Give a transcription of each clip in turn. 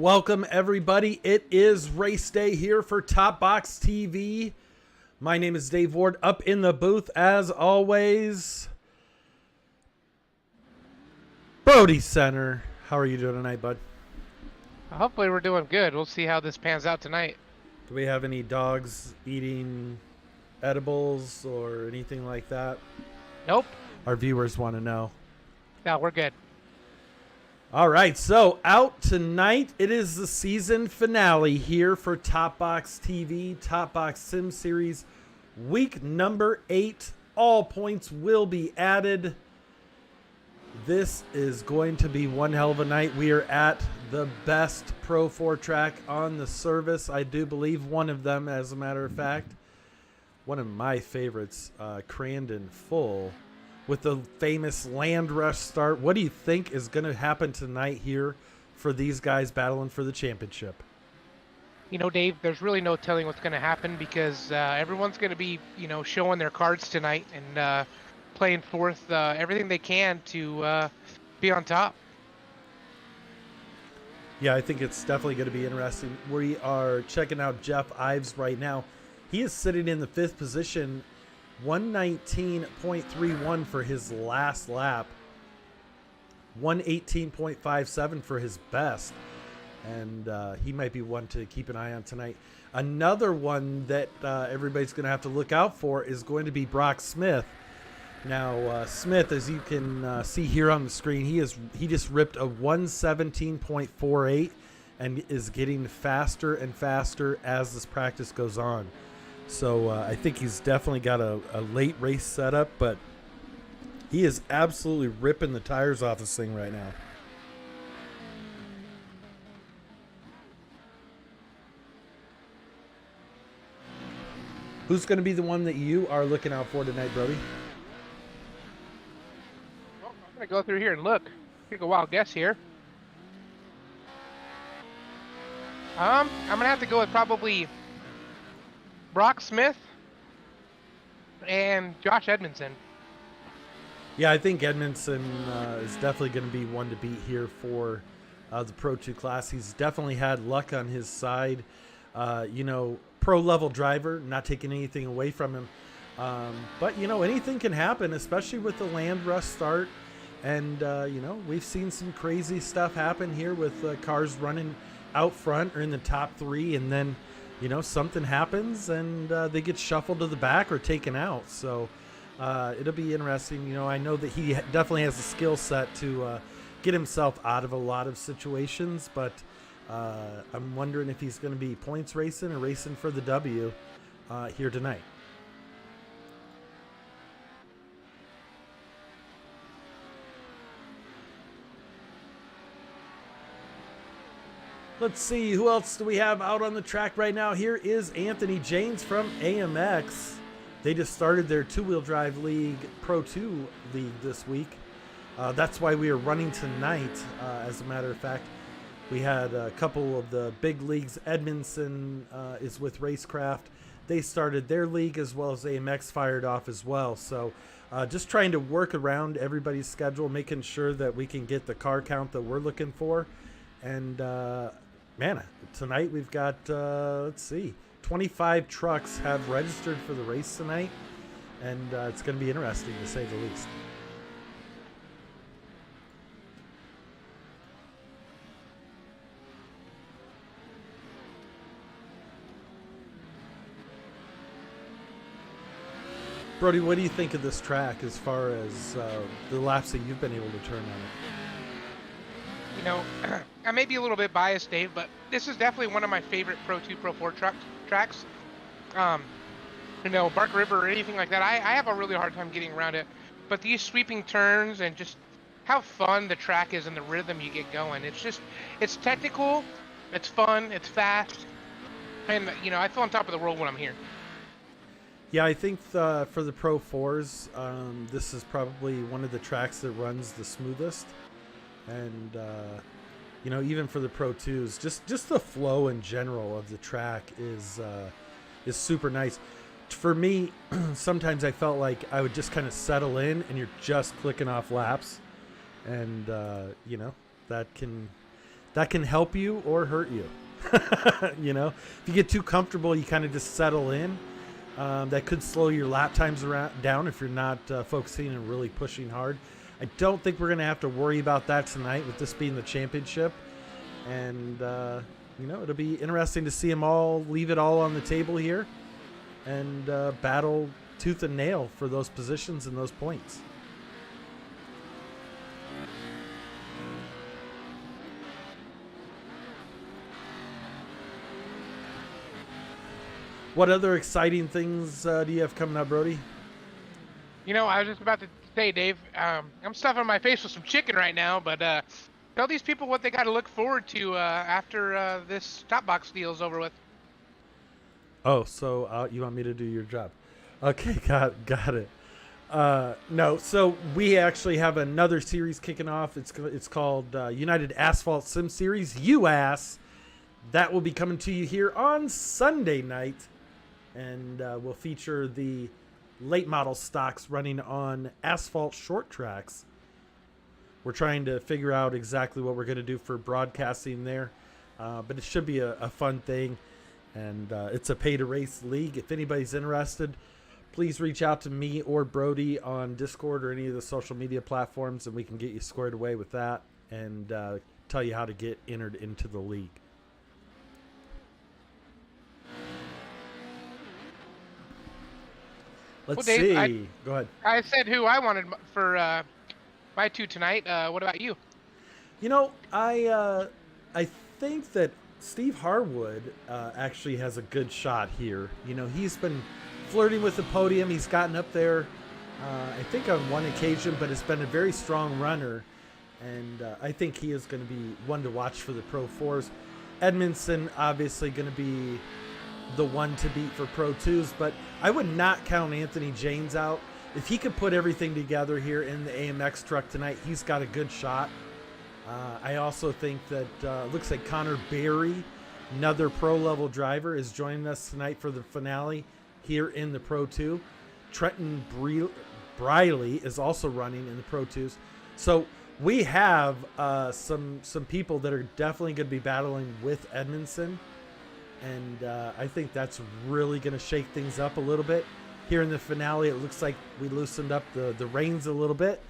Welcome, everybody. It is race day here for Top Box TV. My name is Dave Ward, up in the booth as always. Brody Center. How are you doing tonight, bud? Hopefully we're doing good. We'll see how this pans out tonight. Do we have any dogs eating edibles or anything like that? Nope. Our viewers want to know. No, we're good. All right, so out tonight, it is the season finale here for Top Box TV, Top Box Sim Series, week number 8. All points will be added. This is going to be one hell of a night. We are at the best Pro 4 track on the service. I do believe one of them, as a matter of fact. One of my favorites, Crandon Full, with the famous land rush start. What do you think is going to happen tonight here for these guys battling for the championship? You know, Dave, there's really no telling what's going to happen because everyone's going to be, showing their cards tonight and playing forth everything they can to be on top. Yeah, I think it's definitely going to be interesting. We are checking out Jeff Ives right now. He is sitting in the 5th position, 119.31 for his last lap, 118.57 for his best, and he might be one to keep an eye on tonight. Another one that everybody's going to have to look out for is going to be Brock Smith. Now, Smith, as you can see here on the screen, he just ripped a 117.48 and is getting faster and faster as this practice goes on. So I think he's definitely got a late race setup, but he is absolutely ripping the tires off this thing right now. Who's going to be the one that you are looking out for tonight, Brody? Well, I'm going to go through here and look. Take a wild guess here. I'm going to have to go with probably Brock Smith and Josh Edmondson. Yeah, I think Edmondson is definitely going to be one to beat here for the Pro 2 class. He's definitely had luck on his side. Pro level driver, not taking anything away from him. But, anything can happen, especially with the land rush start. And, we've seen some crazy stuff happen here with cars running out front or in the top 3, and then something happens and they get shuffled to the back or taken out. So it'll be interesting. I know that he definitely has the skill set to get himself out of a lot of situations, but I'm wondering if he's going to be points racing or racing for the W here tonight. Let's see, who else do we have out on the track right now? Here is Anthony James from AMX. They just started their two-wheel drive league, Pro 2 league this week. That's why we are running tonight, as a matter of fact. We had a couple of the big leagues. Edmondson is with Racecraft. They started their league, as well as AMX fired off as well. So just trying to work around everybody's schedule, making sure that we can get the car count that we're looking for. And man, tonight we've got, 25 trucks have registered for the race tonight, and it's going to be interesting to say the least. Brody, what do you think of this track as far as the laps that you've been able to turn on it? I may be a little bit biased, Dave, but this is definitely one of my favorite Pro 2, Pro 4 tracks. Bark River or anything like that, I have a really hard time getting around it. But these sweeping turns and just how fun the track is and the rhythm you get going. It's technical, it's fun, it's fast, and, I feel on top of the world when I'm here. Yeah, I think for the Pro 4s, this is probably one of the tracks that runs the smoothest. And even for the Pro 2s, just the flow in general of the track is super nice. For me, sometimes I felt like I would just kind of settle in and you're just clicking off laps, and that can that can help you or hurt you. You know, if you get too comfortable, you kind of just settle in. That could slow your lap times down if you're not focusing and really pushing hard. I don't think we're going to have to worry about that tonight with this being the championship. And, you know, it'll be interesting to see them all leave it all on the table here and battle tooth and nail for those positions and those points. What other exciting things do you have coming up, Brody? You know, I was just about to say, Dave, I'm stuffing my face with some chicken right now, but tell these people what they got to look forward to after this top box deal is over with. Oh, so you want me to do your job? Okay, got it. No, so we actually have another series kicking off. It's called United Asphalt Sim Series, UAS. That will be coming to you here on Sunday night. And will feature the late model stocks running on asphalt short tracks. We're trying to figure out exactly what we're going to do for broadcasting there. But it should be a fun thing. And it's a pay-to-race league. If anybody's interested, please reach out to me or Brody on Discord or any of the social media platforms, and we can get you squared away with that and tell you how to get entered into the league. Let's see. Go ahead. I said who I wanted for my two tonight. What about you? You know, I think that Steve Harwood actually has a good shot here. You know, he's been flirting with the podium. He's gotten up there, I think, on one occasion, but has been a very strong runner. And I think he is going to be one to watch for the Pro 4s. Edmondson, obviously, going to be the one to beat for Pro 2s, but I would not count Anthony James out. If he could put everything together here in the AMX truck tonight, he's got a good shot. I also think that looks like Connor Berry, another pro level driver, is joining us tonight for the finale here in the Pro 2. Trenton Briley is also running in the Pro 2s. So we have some people that are definitely going to be battling with Edmondson. And I think that's really going to shake things up a little bit. Here in the finale, it looks like we loosened up the reins a little bit.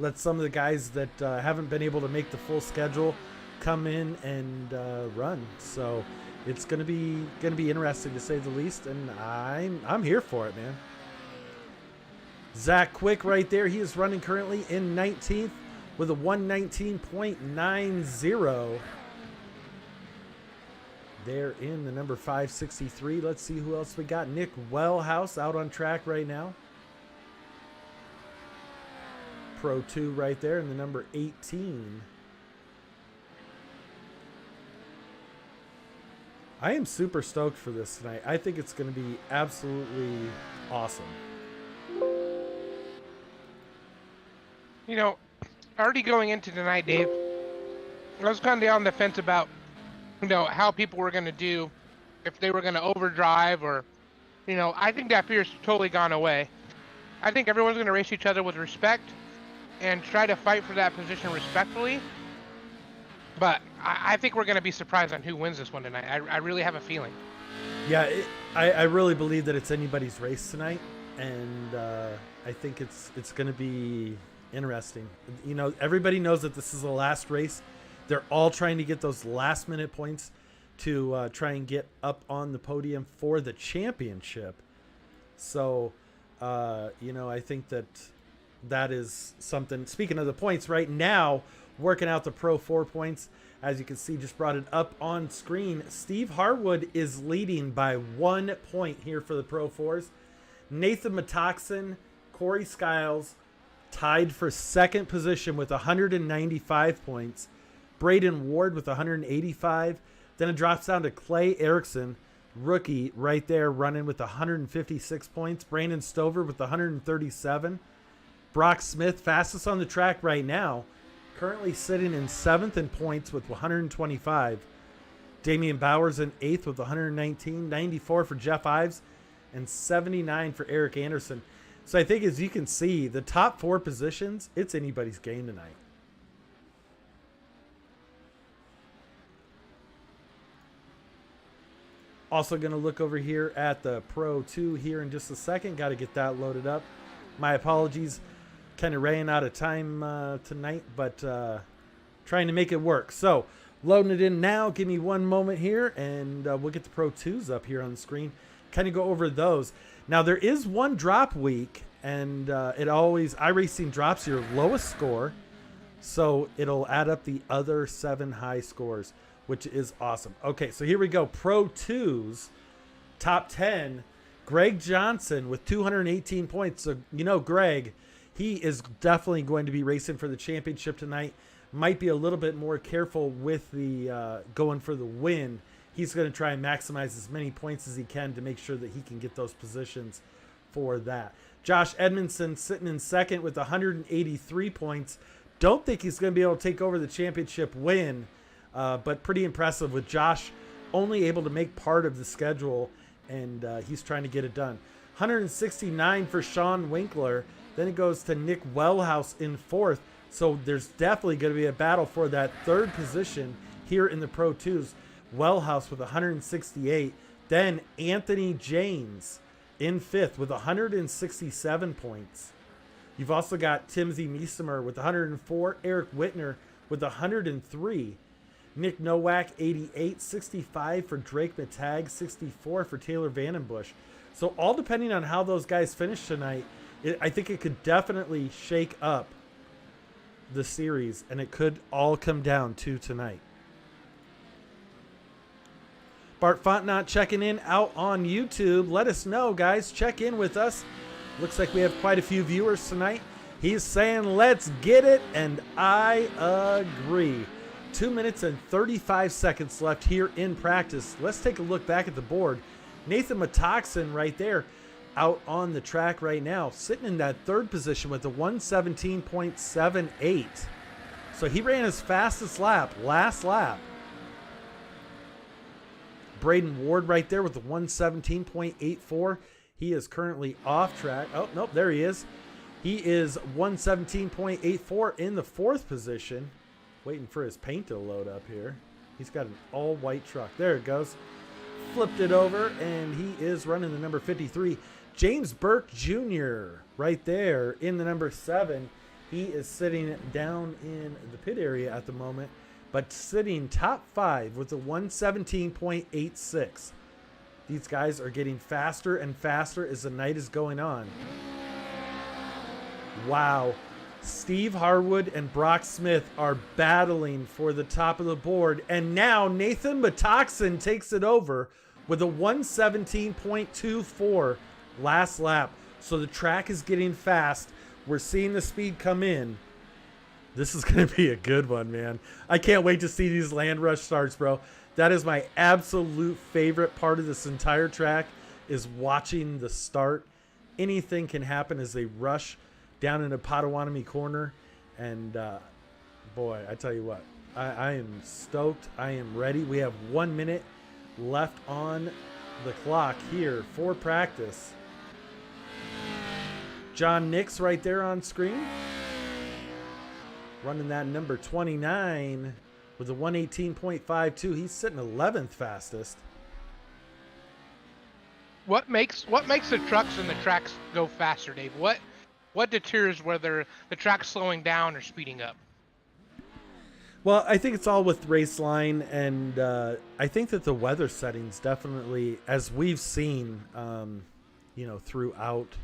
Let some of the guys that haven't been able to make the full schedule come in and run. So it's going to be interesting to say the least, and I'm here for it, man. Zach Quick right there. He is running currently in 19th with a 119.90. They're in the number 563. Let's see who else we got. Nick Wellhouse out on track right now. Pro 2 right there in the number 18. I am super stoked for this tonight. I think it's going to be absolutely awesome. You know, already going into tonight, Dave, I was kind of on the fence about, you know, how people were going to do, if they were going to overdrive or, you know, I think that fear's totally gone away. I think everyone's going to race each other with respect and try to fight for that position respectfully. But I think we're going to be surprised on who wins this one tonight. I really have a feeling. Yeah, I really believe that it's anybody's race tonight, and I think it's going to be interesting. You know, everybody knows that this is the last race. They're all trying to get those last-minute points to try and get up on the podium for the championship. So, you know, I think that is something. Speaking of the points, right now, working out the Pro 4 points, as you can see, just brought it up on screen. Steve Harwood is leading by 1 point here for the Pro 4s. Nathan Matoxin, Corey Skiles tied for second position with 195 points. Braden Ward with 185. Then it drops down to Clay Erickson, rookie, right there, running with 156 points. Brandon Stover with 137. Brock Smith, fastest on the track right now, currently sitting in 7th in points with 125. Damian Bowers in 8th with 119. 94 for Jeff Ives, and 79 for Eric Anderson. So I think, as you can see, the top 4 positions, it's anybody's game tonight. Also going to look over here at the Pro 2 here in just a second. Got to get that loaded up. My apologies. Kind of ran out of time tonight, but trying to make it work. So loading it in now. Give me one moment here, and we'll get the Pro 2s up here on the screen. Kind of go over those. Now, there is one drop week, and it always, iRacing drops your lowest score, so it'll add up the other 7 high scores, which is awesome. Okay, so here we go. Pro 2s, top 10. Greg Johnson with 218 points. So, you know, Greg, he is definitely going to be racing for the championship tonight. Might be a little bit more careful with the going for the win. He's going to try and maximize as many points as he can to make sure that he can get those positions for that. Josh Edmondson sitting in second with 183 points. Don't think he's going to be able to take over the championship win, but pretty impressive with Josh only able to make part of the schedule, and he's trying to get it done. 169 for Sean Winkler. Then it goes to Nick Wellhouse in fourth. So there's definitely going to be a battle for that third position here in the Pro 2s. Wellhouse with 168. Then Anthony James in fifth with 167 points. You've also got Timothy Meesemer with 104. Eric Whitner with 103. Nick Nowak, 88. 65 for Drake Matag. 64 for Taylor Vandenbush. So all depending on how those guys finish tonight, I think it could definitely shake up the series, and it could all come down to tonight. Bart Fontenot checking in out on YouTube. Let us know, guys. Check in with us. Looks like we have quite a few viewers tonight. He's saying, let's get it, and I agree. 2 minutes and 35 seconds left here in practice. Let's take a look back at the board. Nathan Matoxin right there out on the track right now, sitting in that third position with a 117.78. So he ran his fastest lap, last lap. Braden Ward right there with the 117.84. He is currently off track. Oh, nope, there he is. He is 117.84 in the fourth position. Waiting for his paint to load up here. He's got an all-white truck. There it goes. Flipped it over, and he is running the number 53. James Burke Jr. right there in the number 7. He is sitting down in the pit area at the moment, but sitting top 5 with a 117.86. These guys are getting faster and faster as the night is going on. Wow. Steve Harwood and Brock Smith are battling for the top of the board, and now Nathan Matoxin takes it over with a 117.24 last lap. So the track is getting fast. We're seeing the speed come in. This is going to be a good one, man. I can't wait to see these land rush starts, bro. That is my absolute favorite part of this entire track, is watching the start. Anything can happen as they rush down into Potawatomi corner. And boy, I tell you what, I am stoked. I am ready. We have 1 minute left on the clock here for practice. John Nix right there on screen, running that number 29 with a 118.52. He's sitting 11th fastest. What makes the trucks and the tracks go faster, Dave? What deters whether the track's slowing down or speeding up? Well, I think it's all with race line, and I think that the weather settings definitely, as we've seen, throughout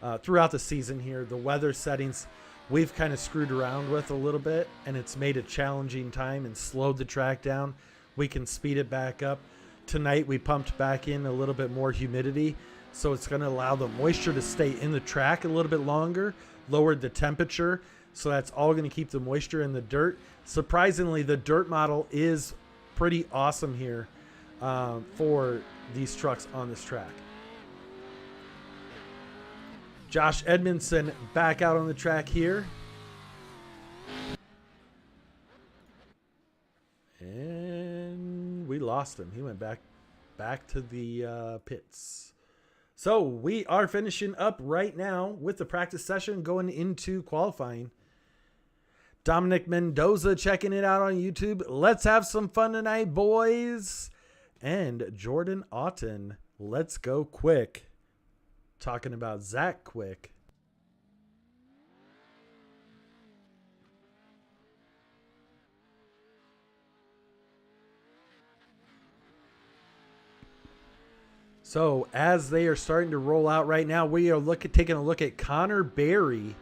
the season here, the weather settings we've kind of screwed around with a little bit, and it's made a challenging time and slowed the track down. We can speed it back up. Tonight we pumped back in a little bit more humidity, so it's going to allow the moisture to stay in the track a little bit longer, lowered the temperature, so that's all going to keep the moisture in the dirt. Surprisingly, the dirt model is pretty awesome here for these trucks on this track. Josh Edmondson back out on the track here. And we lost him. He went back to the pits. So we are finishing up right now with the practice session going into qualifying. Dominic Mendoza checking it out on YouTube. Let's have some fun tonight, boys. and Jordan Otten. Let's go quick. Talking about Zach Quick. So as they are starting to roll out right now, we are taking a look at Connor Berry.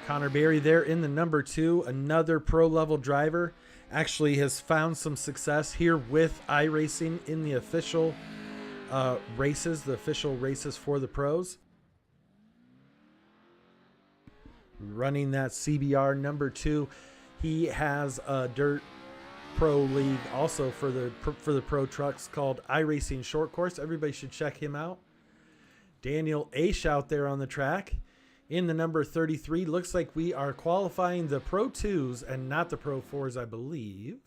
Connor Berry there in the number 2, another pro level driver. Actually has found some success here with iRacing in the official races, the official races for the pros. Running that CBR number 2. He has a dirt pro league also for the pro trucks called iRacing Short Course. Everybody should check him out. Daniel Aish out there on the track in the number 33. Looks like we are qualifying the Pro 2s and not the Pro 4s, I believe.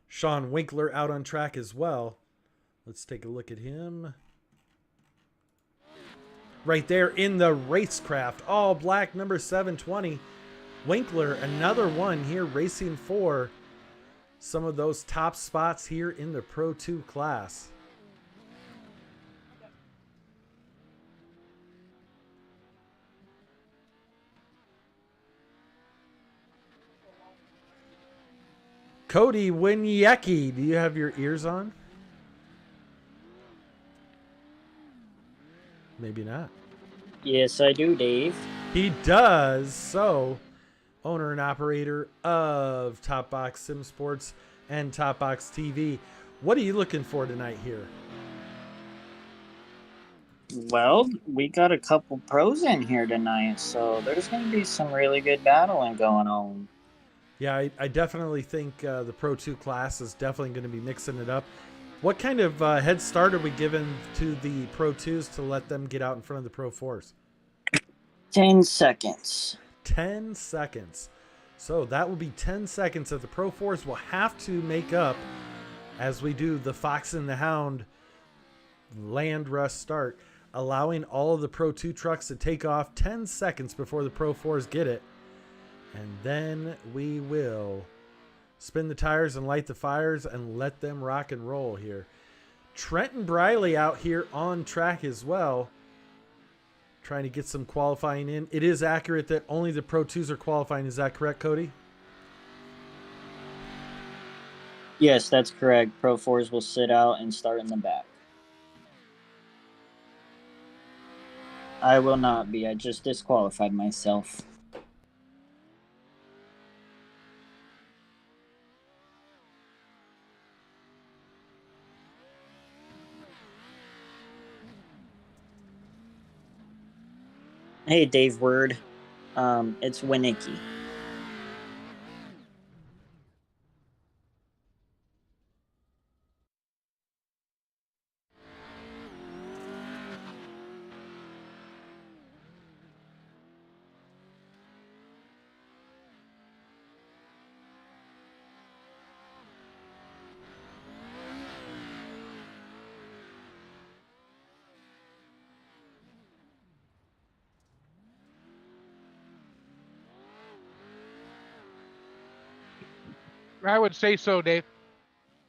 Sean Winkler out on track as well. Let's take a look at him. Right there in the Racecraft, all black, number 720. Winkler, another one here racing for some of those top spots here in the Pro 2 class. Cody Wieniecki, do you have your ears on? Maybe not. Yes, I do, Dave. He does. So, owner and operator of Top Box Sim Sports and Top Box TV. What are you looking for tonight here? Well, we got a couple pros in here tonight, so there's going to be some really good battling going on. Yeah, I definitely think the Pro 2 class is definitely going to be mixing it up. What kind of head start are we giving to the Pro 2s to let them get out in front of the Pro 4s? 10 seconds. 10 seconds. So that will be 10 seconds that the Pro 4s will have to make up as we do the Fox and the Hound land rush start, allowing all of the Pro 2 trucks to take off 10 seconds before the Pro 4s get it. And then we will spin the tires and light the fires and let them rock and roll here. Trenton Briley out here on track as well, trying to get some qualifying in. It is accurate that only the Pro 2s are qualifying. Is that correct, Cody? Yes, that's correct. Pro 4s will sit out and start in the back. I will not be. I just disqualified myself. Hey, Dave Word. It's Wieniecki. I would say so, Dave.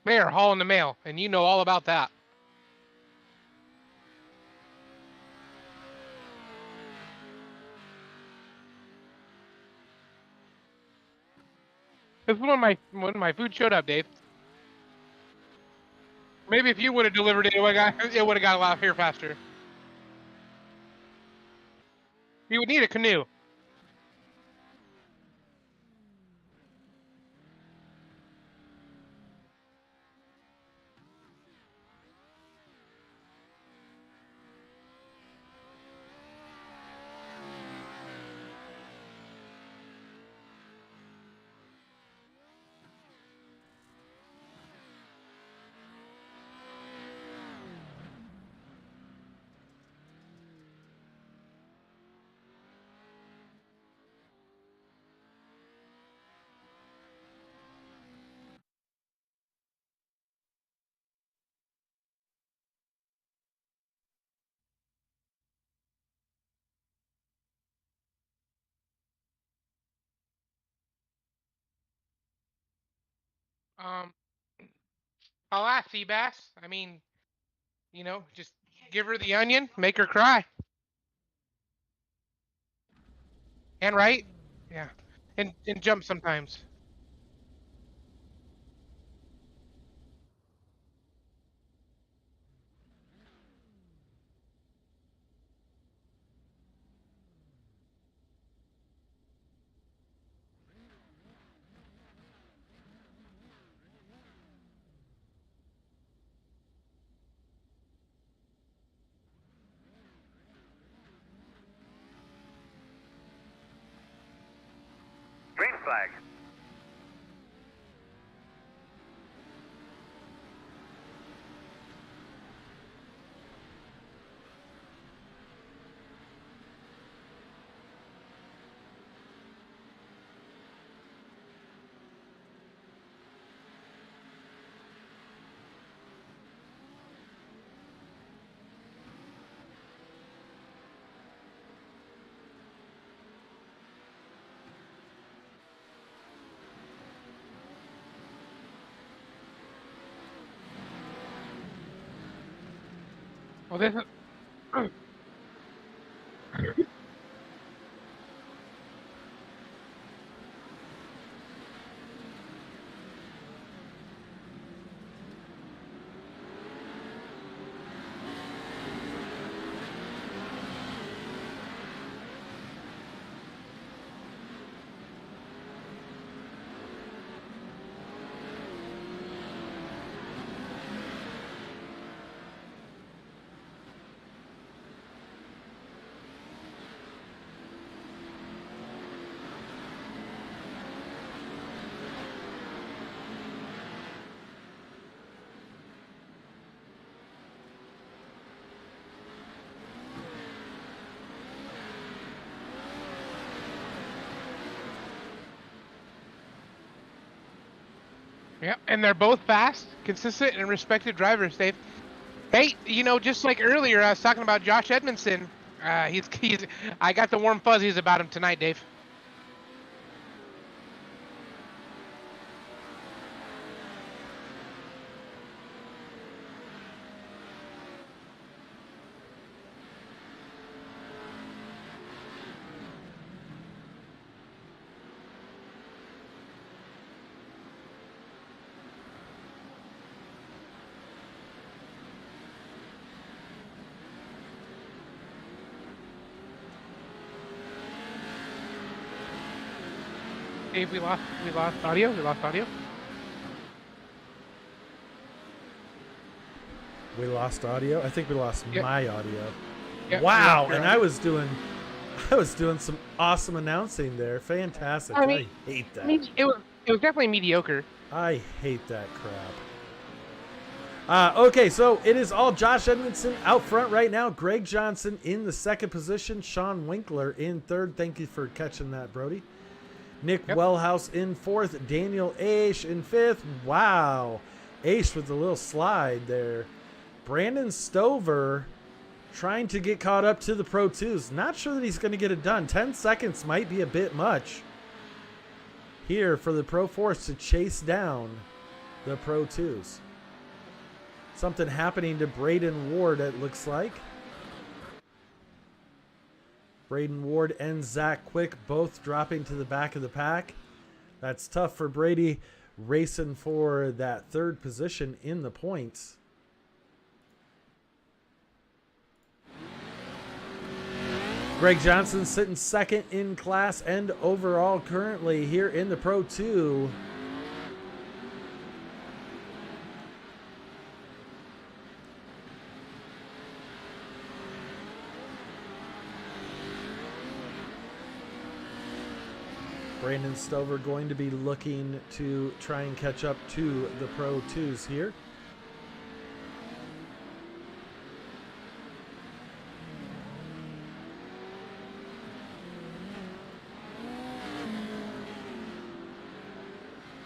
They are hauling the mail, and you know all about that. This is when my food showed up, Dave. Maybe if you would have delivered it, it would have got a lot here faster. You would need a canoe. Um, I'll ask Seabass. I mean, just give her the onion, make her cry. And right? Yeah. And jump sometimes. Green flag. Well, this is. Yeah, and they're both fast, consistent, and respected drivers, Dave. Hey, just like earlier, I was talking about Josh Edmondson. He's. I got the warm fuzzies about him tonight, Dave. Dave, we lost audio. We lost audio. We lost audio. I think we lost Yep. my audio. Yep, Wow, we lost and your I was doing some awesome announcing there. Fantastic. I mean- I hate that. I mean, it was definitely mediocre. I hate that crap. Okay, so it is all Josh Edmondson out front right now. Greg Johnson in the second position. Sean Winkler in third. Thank you for catching that, Brody. Nick Yep. Wellhouse in fourth. Daniel Aish in fifth. Wow. Aish with a little slide there. Brandon Stover trying to get caught up to the Pro 2s. Not sure that he's going to get it done. 10 seconds might be a bit much here for the Pro 4s to chase down the Pro 2s. Something happening to Braden Ward, it looks like. Braden Ward and Zach Quick both dropping to the back of the pack. That's tough for Brady, racing for that third position in the points. Greg Johnson sitting second in class and overall currently here in the Pro 2. Brandon Stover going to be looking to try and catch up to the Pro 2s here.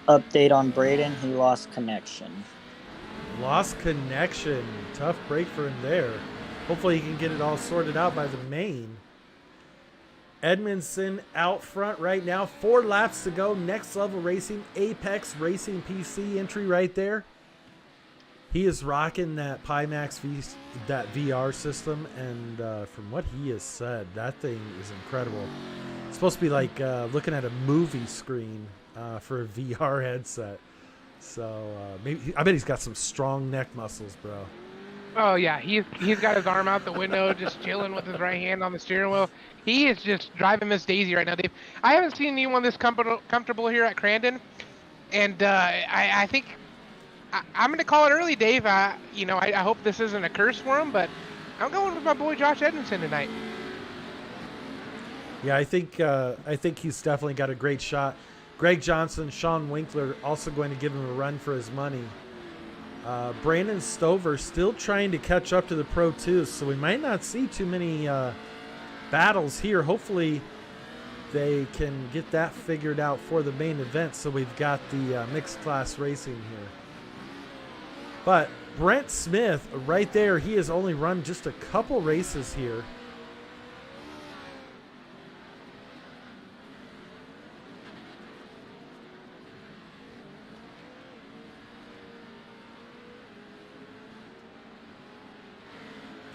Update on Braden, he lost connection. Lost connection. Tough break for him there. Hopefully he can get it all sorted out by the main. Edmondson out front right now. 4 laps to go. Next Level Racing, Apex Racing PC entry right there. He is rocking that Pimax that VR system, and from what he has said, that thing is incredible. It's supposed to be like looking at a movie screen for a VR headset. So maybe I bet he's got some strong neck muscles, bro. Oh yeah, he's got his arm out the window, just chilling with his right hand on the steering wheel. He is just driving Miss Daisy right now, Dave. I haven't seen anyone this comfortable here at Crandon, and I think I'm going to call it early, Dave. I hope this isn't a curse for him, but I'm going with my boy Josh Edmondson tonight. Yeah, I think he's definitely got a great shot. Greg Johnson, Sean Winkler also going to give him a run for his money. Brandon Stover still trying to catch up to the Pro 2, so we might not see too many battles here. Hopefully they can get that figured out for the main event, so we've got the mixed class racing here. But Brent Smith right there, he has only run just a couple races here.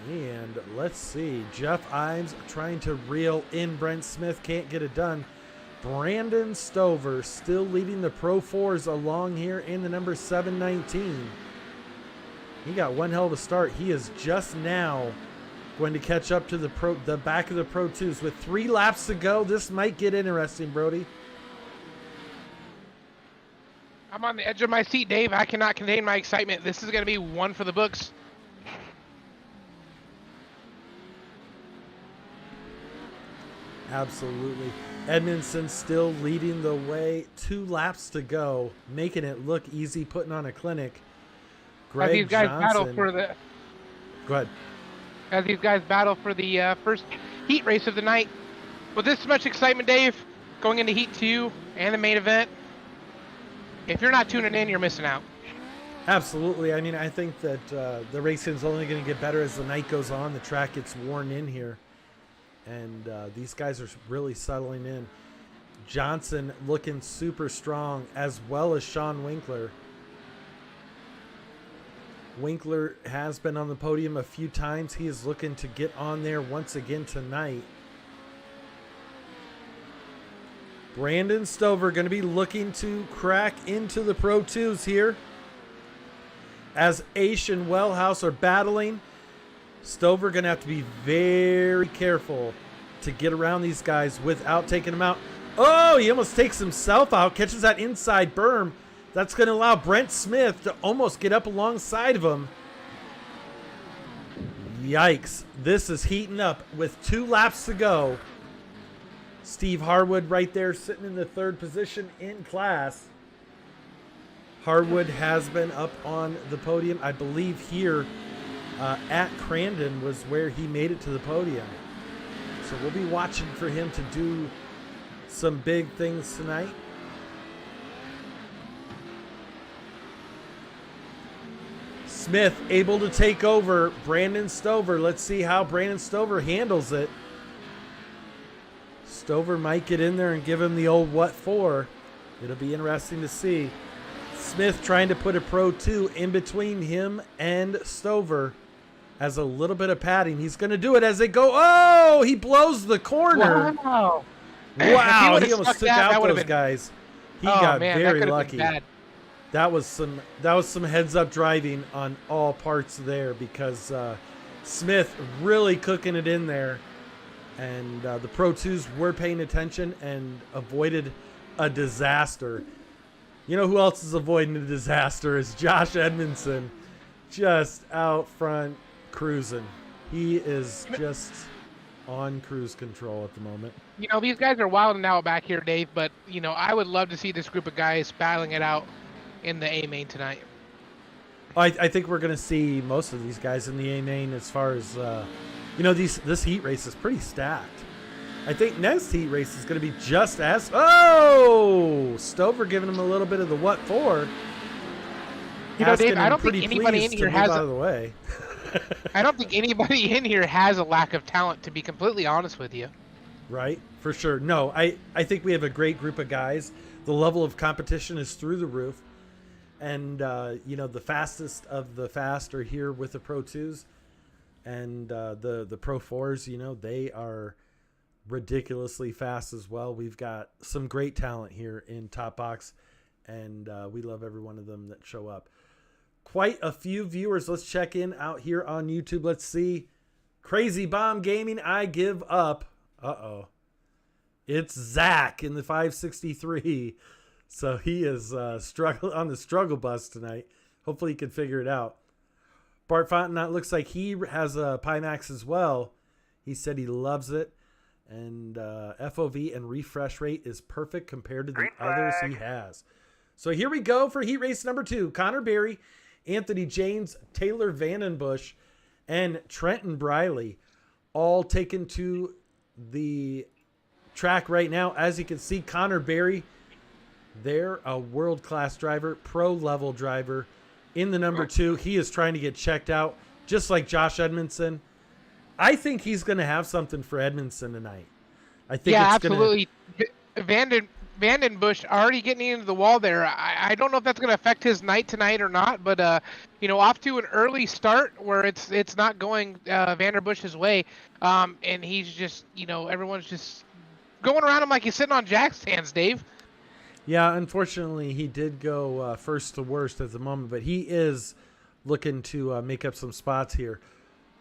And let's see, Jeff Ives trying to reel in Brent Smith, can't get it done. Brandon Stover still leading the Pro 4s along here in the number 719. He got one hell of a start. He is just now going to catch up to the back of the Pro 2s with 3 laps to go. This might get interesting, Brody. I'm on the edge of my seat, Dave. I cannot contain my excitement. This is going to be one for the books. Absolutely. Edmondson still leading the way. 2 laps to go, making it look easy, putting on a clinic. Greg As these guys Johnson. battle for the Go ahead. As these guys battle for the first heat race of the night. With this much excitement, Dave, going into Heat 2 and the main event, if you're not tuning in, you're missing out. Absolutely. I mean, I think that the racing is only going to get better as the night goes on. The track gets worn in here. And these guys are really settling in. Johnson looking super strong, as well as Sean Winkler. Winkler has been on the podium a few times. He is looking to get on there once again tonight. Brandon Stover going to be looking to crack into the Pro 2s here. As Aish and Wellhouse are battling, Stover going to have to be very careful to get around these guys without taking them out. Oh, he almost takes himself out, catches that inside berm. That's going to allow Brent Smith to almost get up alongside of him. Yikes. This is heating up with 2 laps to go. Steve Harwood right there sitting in the 3rd position in class. Harwood has been up on the podium. I believe here at Crandon was where he made it to the podium. So we'll be watching for him to do some big things tonight. Smith able to take over Brandon Stover. Let's see how Brandon Stover handles it. Stover might get in there and give him the old what for. It'll be interesting to see. Smith trying to put a Pro 2 in between him and Stover as a little bit of padding. He's going to do it as they go. Oh, he blows the corner. Wow. Wow, he almost took out those guys. He got very lucky. That was some heads up driving on all parts there, because Smith really cooking it in there, and the Pro 2s were paying attention and avoided a disaster. You know who else is avoiding a disaster is Josh Edmondson, just out front cruising. He is just on cruise control at the moment. You know, these guys are wilding out back here, Dave, but, you know, I would love to see this group of guys battling it out in the A main tonight. I think we're going to see most of these guys in the A main as far as, this heat race is pretty stacked. I think next heat race is going to be just as... Oh! Stover giving him a little bit of the what for. You know, Dave, I don't think anybody in here has... out of the way. I don't think anybody in here has a lack of talent, to be completely honest with you. Right, for sure. No, I think we have a great group of guys. The level of competition is through the roof. And, the fastest of the fast are here with the Pro 2s. And the Pro 4s, they are ridiculously fast as well. We've got some great talent here in Top Box. And we love every one of them that show up. Quite a few viewers. Let's check in out here on YouTube. Let's see. Crazy Bomb Gaming, I give up. Uh-oh. It's Zach in the 563. So he is on the struggle bus tonight. Hopefully he can figure it out. Bart Fontenot looks like he has a Pimax as well. He said he loves it. And FOV and refresh rate is perfect compared to the others he has. So here we go for heat race number 2. Connor Berry, Anthony James, Taylor Vandenbush, and Trenton Briley all taken to the track right now. As you can see, Connor Berry, they're a world-class driver, pro-level driver in the number 2. He is trying to get checked out, just like Josh Edmondson. I think he's going to have something for Edmondson tonight. I think absolutely. Vandenbush already getting into the wall there. I don't know if that's going to affect his night tonight or not, but off to an early start where it's not going Vandenbush's way, and he's just everyone's just going around him like he's sitting on jack stands, Dave. Yeah, unfortunately, he did go first to worst at the moment, but he is looking to make up some spots here.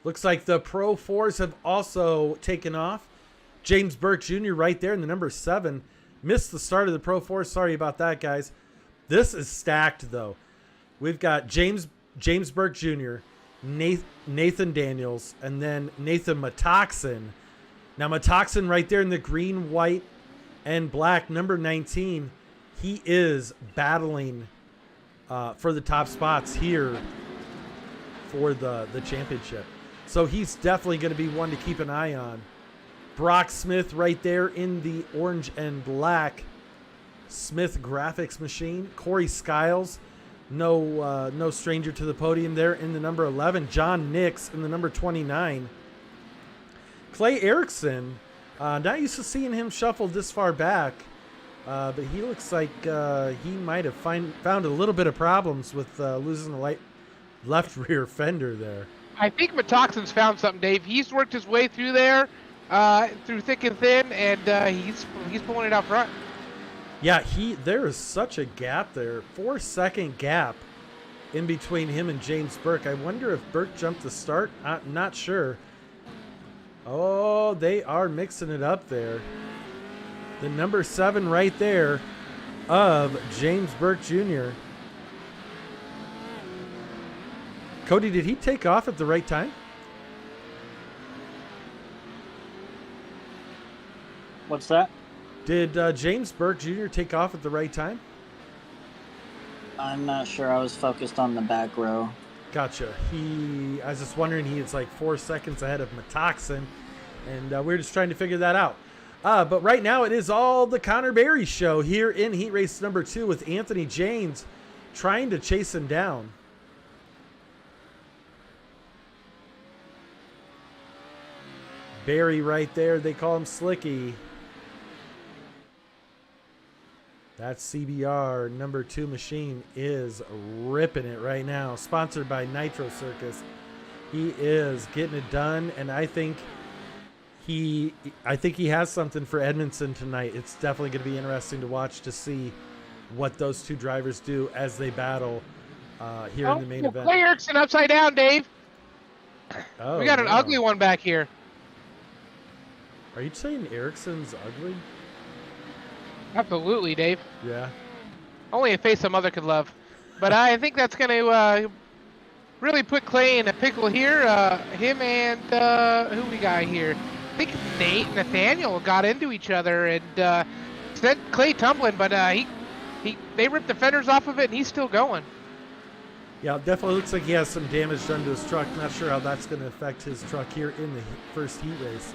Looks like the Pro 4s have also taken off. James Burke Jr. right there in the number 7. Missed the start of the Pro 4. Sorry about that, guys. This is stacked, though. We've got James Burke Jr., Nathan Daniels, and then Nathan Matoxin. Now, Matoxin right there in the green, white, and black, number 19. He is battling for the top spots here for the championship. So he's definitely going to be one to keep an eye on. Brock Smith right there in the orange and black Smith graphics machine. Corey Skiles, no stranger to the podium there in the number 11. John Nix in the number 29. Clay Erickson, not used to seeing him shuffle this far back, but he looks like he might have found a little bit of problems with losing the left rear fender there. I think Matoxin's found something, Dave. He's worked his way through there, through thick and thin, and he's pulling it out front. Yeah, there is such a gap there, 4-second gap in between him and James Burke. I wonder if Burke jumped the start. I'm not sure. Oh, they are mixing it up there. The number 7 right there of James Burke Jr. Cody, did he take off at the right time? What's that? Did James Burke Jr. take off at the right time? I'm not sure. I was focused on the back row. Gotcha. I was just wondering, he is like 4 seconds ahead of Matoxin, and we're just trying to figure that out. But right now, it is all the Connor Berry show here in Heat Race number 2 with Anthony James trying to chase him down. Berry right there. They call him Slicky. That CBR number 2 machine is ripping it right now. Sponsored by Nitro Circus. He is getting it done, and I think he has something for Edmondson tonight. It's definitely going to be interesting to watch to see what those two drivers do as they battle here in the main event. Clay Erickson upside down, Dave. Oh, we got an ugly one back here. Are you saying Erickson's ugly? Absolutely, Dave. Yeah. Only a face a mother could love. But I think that's going to really put Clay in a pickle here. Him and who we got here? I think Nathaniel got into each other and sent Clay tumbling, but they ripped the fenders off of it, and he's still going. Yeah, it definitely looks like he has some damage done to his truck. Not sure how that's going to affect his truck here in the first heat race.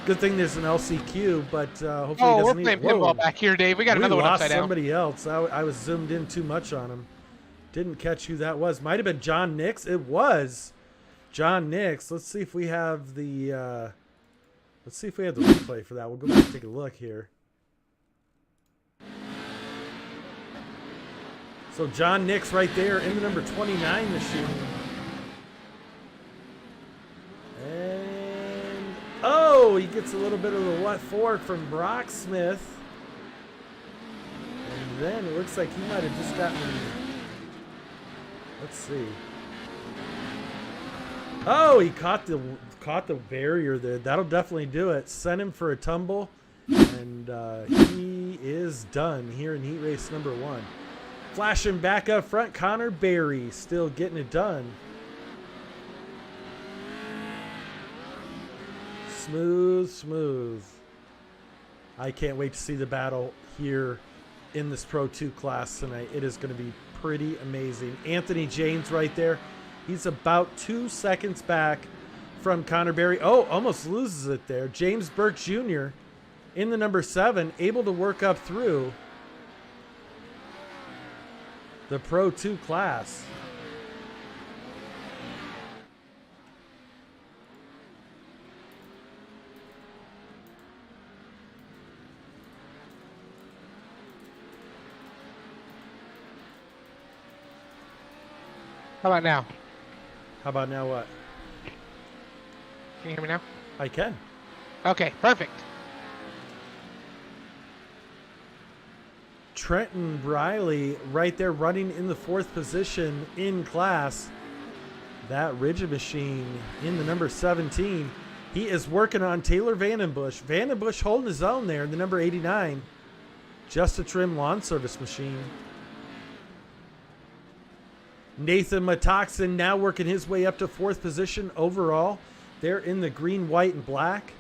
Good thing there's an LCQ, but hopefully he doesn't we're playing pinball back here, Dave. We got another one upside down. Somebody else. I was zoomed in too much on him. Didn't catch who that was. Might have been John Nix. It was John Nix. Let's see if we have the Let's see if we have the replay for that. We'll go back and take a look here. So John Nix right there in the number 29 machine. And, oh, he gets a little bit of the what for from Brock Smith. And then it looks like he might have just gotten, let's see. Oh, he caught the barrier there. That'll definitely do it. Sent him for a tumble, and he is done here in heat race number 1. Flashing back up front, Connor Berry still getting it done. Smooth, smooth. I can't wait to see the battle here in this Pro 2 class tonight. It is going to be pretty amazing. Anthony James right there. He's about 2 seconds back from Connor Berry. Oh, almost loses it there. James Burke Jr. in the number 7, able to work up through the Pro 2 class. How about now? How about now what? Can you hear me now? I can. Okay, perfect. Trenton Briley right there running in the 4th position in class. That rigid machine in the number 17. He is working on Taylor Vandenbush. Vandenbush holding his own there in the number 89. Just a trim lawn service machine. Nathan Matoxin now working his way up to 4th position overall. They're in the green, white, and black.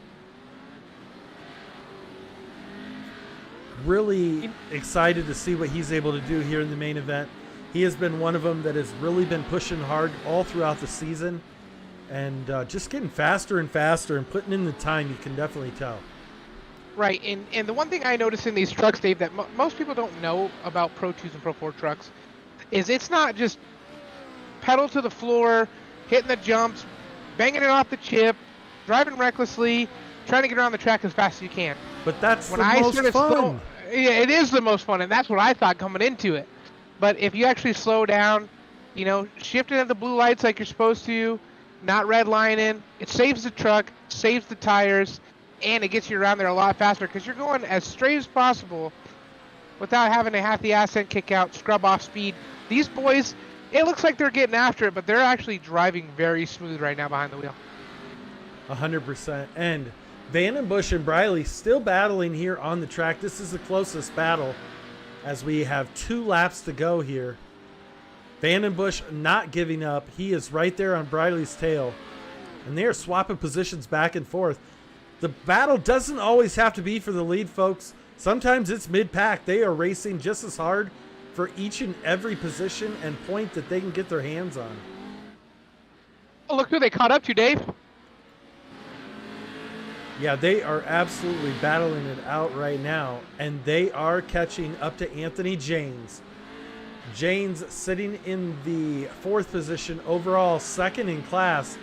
Really excited to see what he's able to do here in the main event. He has been one of them that has really been pushing hard all throughout the season. And just getting faster and faster and putting in the time, you can definitely tell. Right, and the one thing I notice in these trucks, Dave, that most people don't know about Pro 2s and Pro 4 trucks is it's not just pedal to the floor, hitting the jumps, banging it off the chip, driving recklessly, trying to get around the track as fast as you can. But that's the most fun. Yeah, it is the most fun, and that's what I thought coming into it. But if you actually slow down, you know, shifting at the blue lights like you're supposed to, not redlining, it saves the truck, saves the tires, and it gets you around there a lot faster because you're going as straight as possible without having to have the ascent kick out, scrub off speed. These boys, it looks like they're getting after it, but they're actually driving very smooth right now behind the wheel. 100%. And Vandenbush and Briley still battling here on the track. This is the closest battle as we have 2 laps to go here. Vandenbush not giving up. He is right there on Briley's tail. And they are swapping positions back and forth. The battle doesn't always have to be for the lead, folks. Sometimes it's mid-pack. They are racing just as hard for each and every position and point that they can get their hands on. Oh, look who they caught up to, Dave. Yeah, they are absolutely battling it out right now, and they are catching up to Anthony James. James sitting in the 4th position overall, 2nd in class.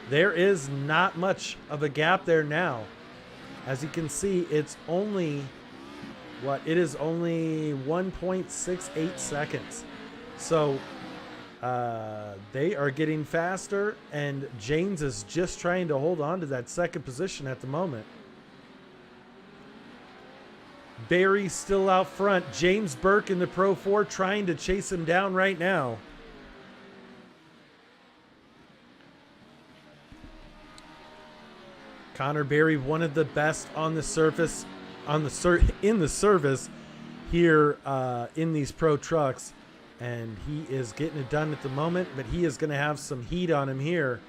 There is not much of a gap there now. As you can see, it's only, it is only 1.68 seconds. So they are getting faster, and James is just trying to hold on to that 2nd position at the moment. Barry still out front. James Burke in the Pro 4 trying to chase him down right now. Connor Berry, one of the best on the surface, in the service here in these Pro trucks, and he is getting it done at the moment. But he is going to have some heat on him here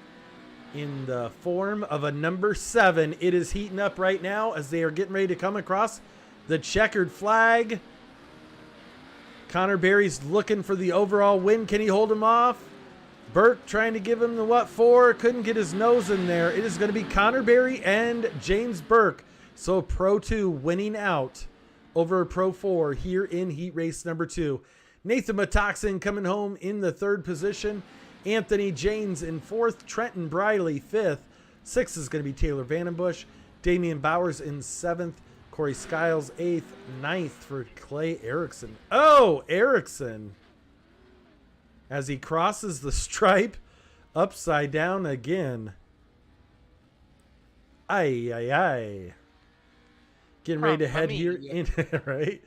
in the form of a number 7. It is heating up right now as they are getting ready to come across the checkered flag. Connor Berry's looking for the overall win. Can he hold him off? Burke trying to give him the what for. Couldn't get his nose in there. It is going to be Connor Berry and James Burke. So Pro 2 winning out over Pro 4 here in heat race number 2. Nathan Matoxin coming home in the 3rd position. Anthony James in 4th. Trenton Briley 5th. 6th is going to be Taylor Vandenbush. Damian Bowers in 7th. Corey Skiles 8th. 9th for Clay Erickson. Oh, Erickson. As he crosses the stripe upside down again. Ay, ay, ay. Getting ready to head here in, right?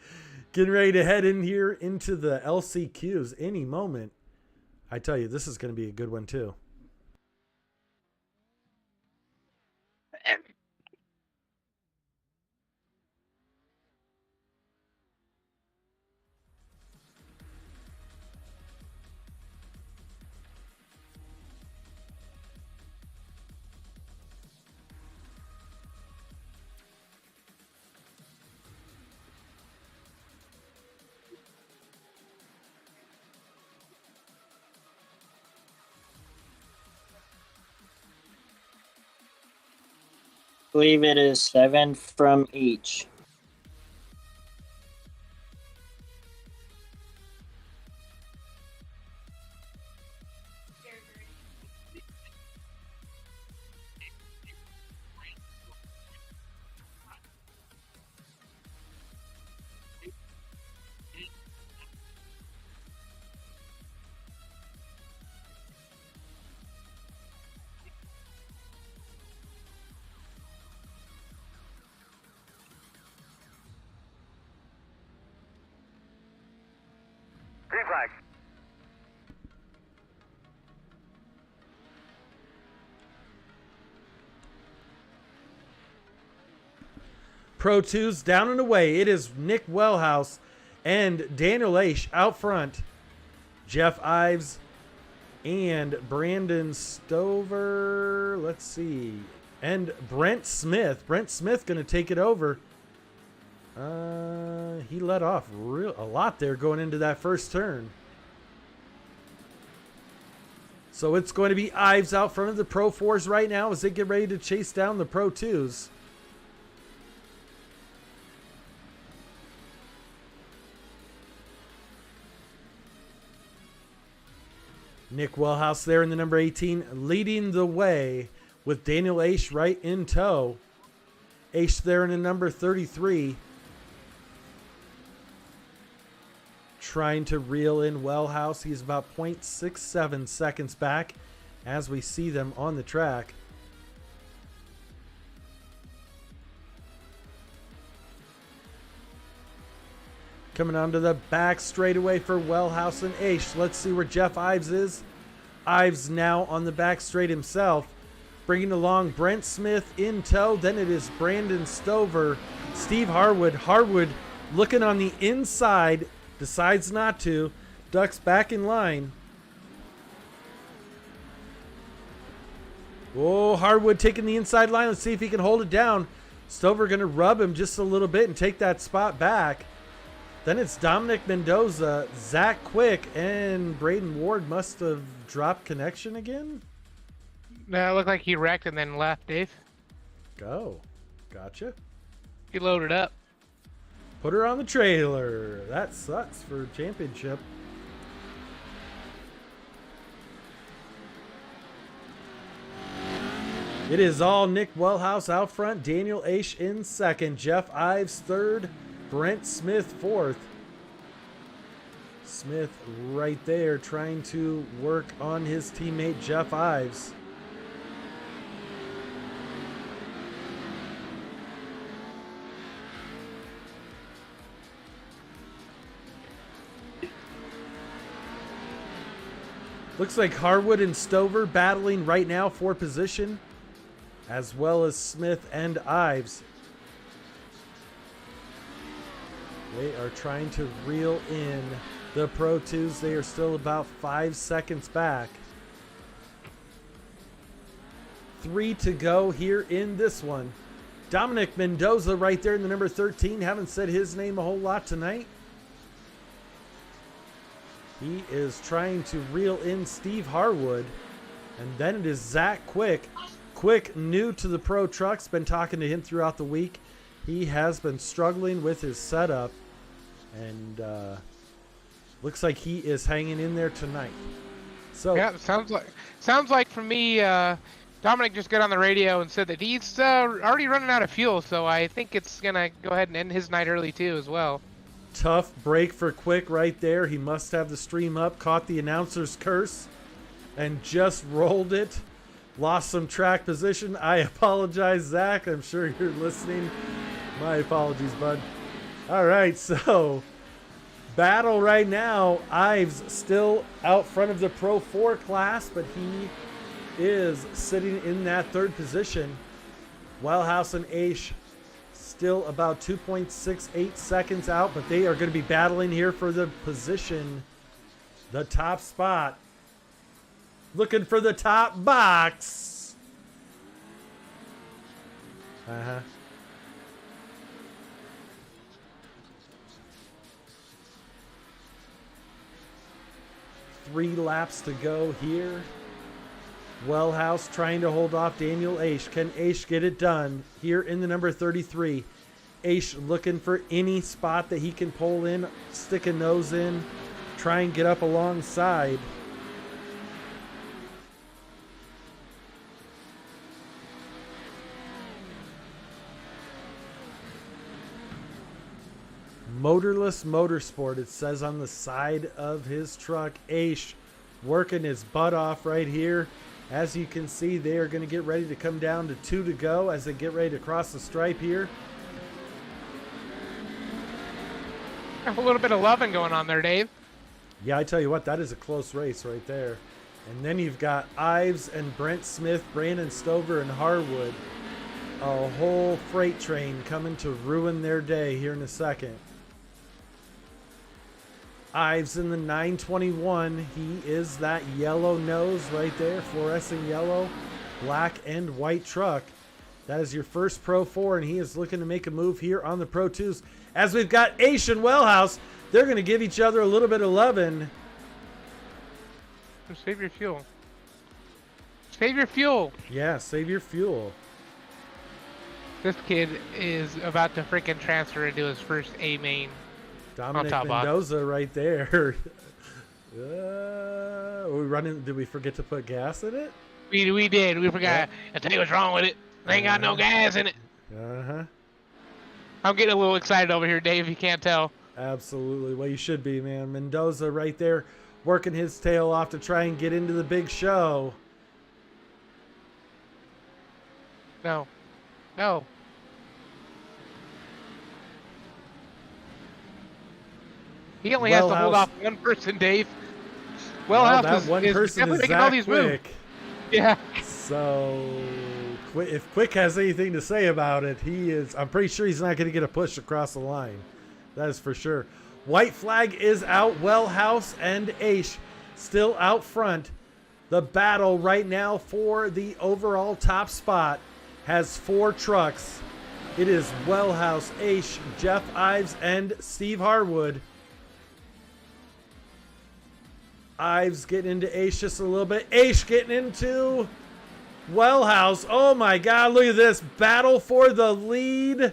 Getting ready to head in here into the LCQs any moment. I tell you, this is going to be a good one too. I believe it is 7 from each. Green flag. Pro 2's down and away. It is Nick Wellhouse and Daniel Aish out front. Jeff Ives and Brandon Stover. Let's see. And Brent Smith. Brent Smith going to take it over. He let off a lot there going into that first turn. So it's going to be Ives out front of the Pro 4s right now as they get ready to chase down the Pro 2s. Nick Wellhouse there in the number 18, leading the way with Daniel Aish right in tow. Aish there in the number 33. Trying to reel in Wellhouse. He's about 0.67 seconds back as we see them on the track. Coming onto the back straightaway for Wellhouse and Aish. Let's see where Jeff Ives is. Ives now on the back straight himself. Bringing along Brent Smith in tow. Then it is Brandon Stover. Steve Harwood. Harwood looking on the inside. Decides not to. Ducks back in line. Oh, Harwood taking the inside line. Let's see if he can hold it down. Stover going to rub him just a little bit and take that spot back. Then it's Dominic Mendoza, Zach Quick, and Braden Ward must have dropped connection again. No, it looked like he wrecked and then left, Dave. Go. Gotcha. He loaded up. Put her on the trailer. That sucks for championship. It is all Nick Wellhouse out front. Daniel Aish in second. Jeff Ives third. Brent Smith fourth. Smith right there trying to work on his teammate Jeff Ives. Looks like Harwood and Stover battling right now for position, as well as Smith and Ives. They are trying to reel in the Pro 2s. They are still about 5 seconds back. 3 to go here in this one. Dominic Mendoza right there in the number 13. Haven't said his name a whole lot tonight. He is trying to reel in Steve Harwood. And then it is Zach Quick. Quick, new to the Pro Trucks. Been talking to him throughout the week. He has been struggling with his setup. And looks like he is hanging in there tonight. So yeah, sounds like for me, Dominic just got on the radio and said that he's already running out of fuel, so I think it's gonna go ahead and end his night early too, as well. Tough break for Quick right there. He must have the stream up, caught the announcer's curse, and just rolled it. Lost some track position. I apologize, Zach. I'm sure you're listening. My apologies, bud. All right, so battle right now. Ives still out front of the Pro 4 class, but he is sitting in that third position. Wellhouse and Aish still about 2.68 seconds out, but they are going to be battling here for the position, the top spot. Looking for the top box. Uh-huh. Three laps to go here. Wellhouse trying to hold off Daniel Aish. Can Aish get it done here in the number 33? Aish looking for any spot that he can pull in, stick a nose in, try and get up alongside. Motorless Motorsport, it says on the side of his truck. Aish working his butt off right here. As you can see, they are going to get ready to come down to 2 to go as they get ready to cross the stripe here. A little bit of loving going on there, Dave. Yeah, I tell you what, that is a close race right there. And then you've got Ives and Brent Smith, Brandon Stover, and Harwood. A whole freight train coming to ruin their day here in a second. Ives in the 921. He is that yellow nose right there, fluorescent yellow, black and white truck. That is your first Pro 4, and he is looking to make a move here on the Pro 2s. As we've got Aish and Wellhouse, they're going to give each other a little bit of loving. Save your fuel. Save your fuel. Yeah, save your fuel. This kid is about to freaking transfer into his first A main. Dominic Mendoza right there. Are we running? Did we forget to put gas in it? We did. We forgot. I tell you what's wrong with it. They ain't got no gas in it. Uh-huh. I'm getting a little excited over here, Dave. You can't tell. Absolutely. Well, you should be, man. Mendoza right there working his tail off to try and get into the big show. No. No. He only has to hold off one person, Dave. Well, that one person is Zach Quick. Yeah. So, if Quick has anything to say about it, he is. I'm pretty sure he's not going to get a push across the line. That is for sure. White flag is out. Wellhouse and Aish still out front. The battle right now for the overall top spot has 4 trucks. It is Wellhouse, Aish, Jeff Ives, and Steve Harwood. Ives getting into Aish just a little bit. Aish getting into Wellhouse. Oh my God, look at this. Battle for the lead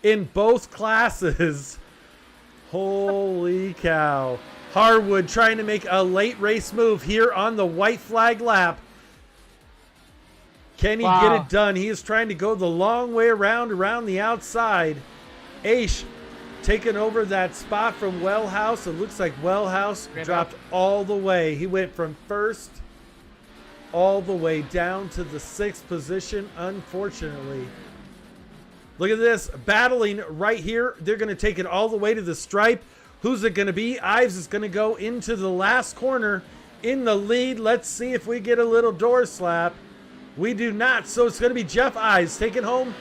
in both classes. Holy cow. Harwood trying to make a late race move here on the white flag lap. Can he get it done? He is trying to go the long way around the outside. Aish taking over that spot from Wellhouse. It looks like Wellhouse dropped all the way. He went from first all the way down to the 6th position, unfortunately. Look at this, battling right here. They're going to take it all the way to the stripe. Who's it going to be? Ives is going to go into the last corner in the lead. Let's see if we get a little door slap. We do not, so it's going to be Jeff Ives taking home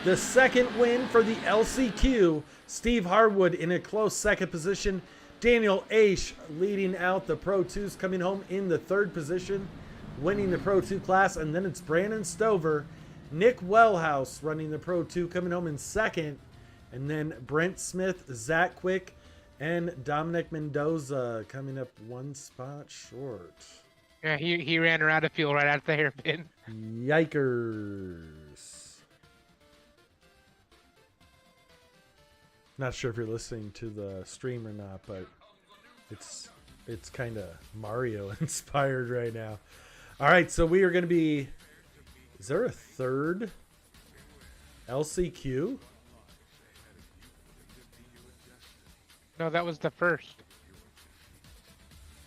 the 2nd win for the LCQ. Steve Harwood in a close 2nd position. Daniel Aish leading out the Pro 2s, coming home in the 3rd position, winning the Pro 2 class. And then it's Brandon Stover, Nick Wellhouse running the Pro 2, coming home in 2nd. And then Brent Smith, Zach Quick, and Dominic Mendoza coming up 1 spot short. Yeah, he ran around a field right out the hairpin. Yikers. Not sure if you're listening to the stream or not, but it's kind of Mario inspired right now. All right, so we are going to be Is there a third LCQ? No, that was the first.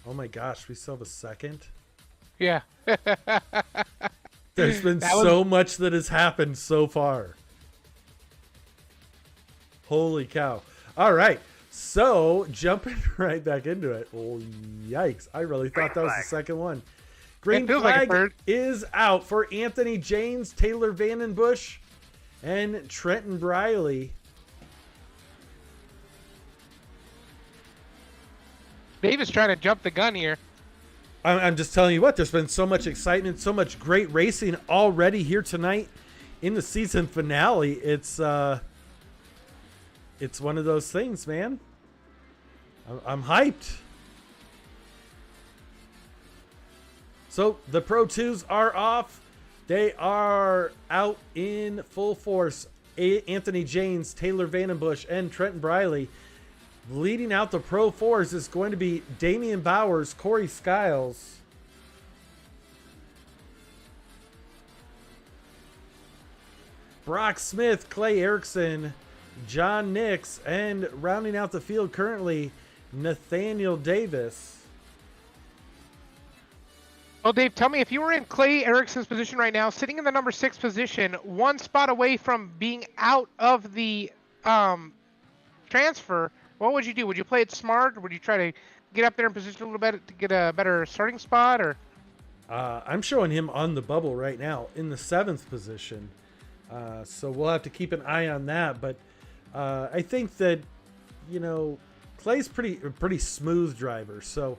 Oh my gosh, we still have a second? Yeah. There's been That was- so much that has happened so far. Holy cow. All right. So, jumping right back into it. Oh, yikes. I really thought that was the second one. Green feels like a flag third. is out for Anthony James, Taylor Vandenbush, and Trenton Briley. Dave is trying to jump the gun here. I'm just telling you what, there's been so much excitement, so much great racing already here tonight in the season finale. It's one of those things, man. I'm hyped. So the Pro 2s are off. They are out in full force. Anthony James, Taylor Vandenbush, and Trenton Briley. Leading out the Pro 4s is going to be Damian Bowers, Corey Skiles. Brock Smith, Clay Erickson, John Nix, and rounding out the field currently, Nathaniel Davis. Well, Dave, tell me, if you were in Clay Erickson's position right now, sitting in the number 6 position, one spot away from being out of the transfer, what would you do? Would you play it smart, or would you try to get up there in position a little bit to get a better starting spot? Or I'm showing him on the bubble right now in the 7th position. So we'll have to keep an eye on that. But I think that, Clay's pretty smooth driver. So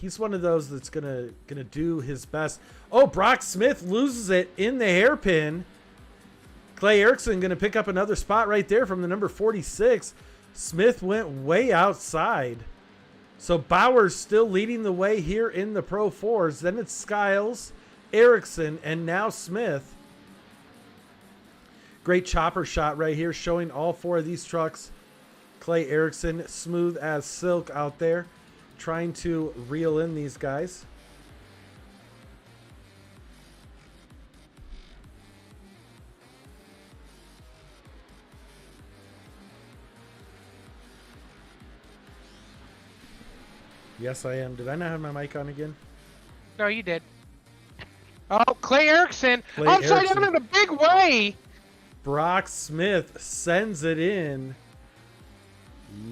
he's one of those that's gonna do his best. Oh, Brock Smith loses it in the hairpin. Clay Erickson gonna pick up another spot right there from the number 46. Smith went way outside. So Bowers still leading the way here in the Pro 4s. Then it's Skiles, Erickson, and now Smith. Great chopper shot right here showing all 4 of these trucks. Clay Erickson, smooth as silk out there, trying to reel in these guys. Yes, I am. Did I not have my mic on again? no, you did. Oh, Clay Erickson, Clay upside Erickson. down in a big way. Brock Smith sends it in.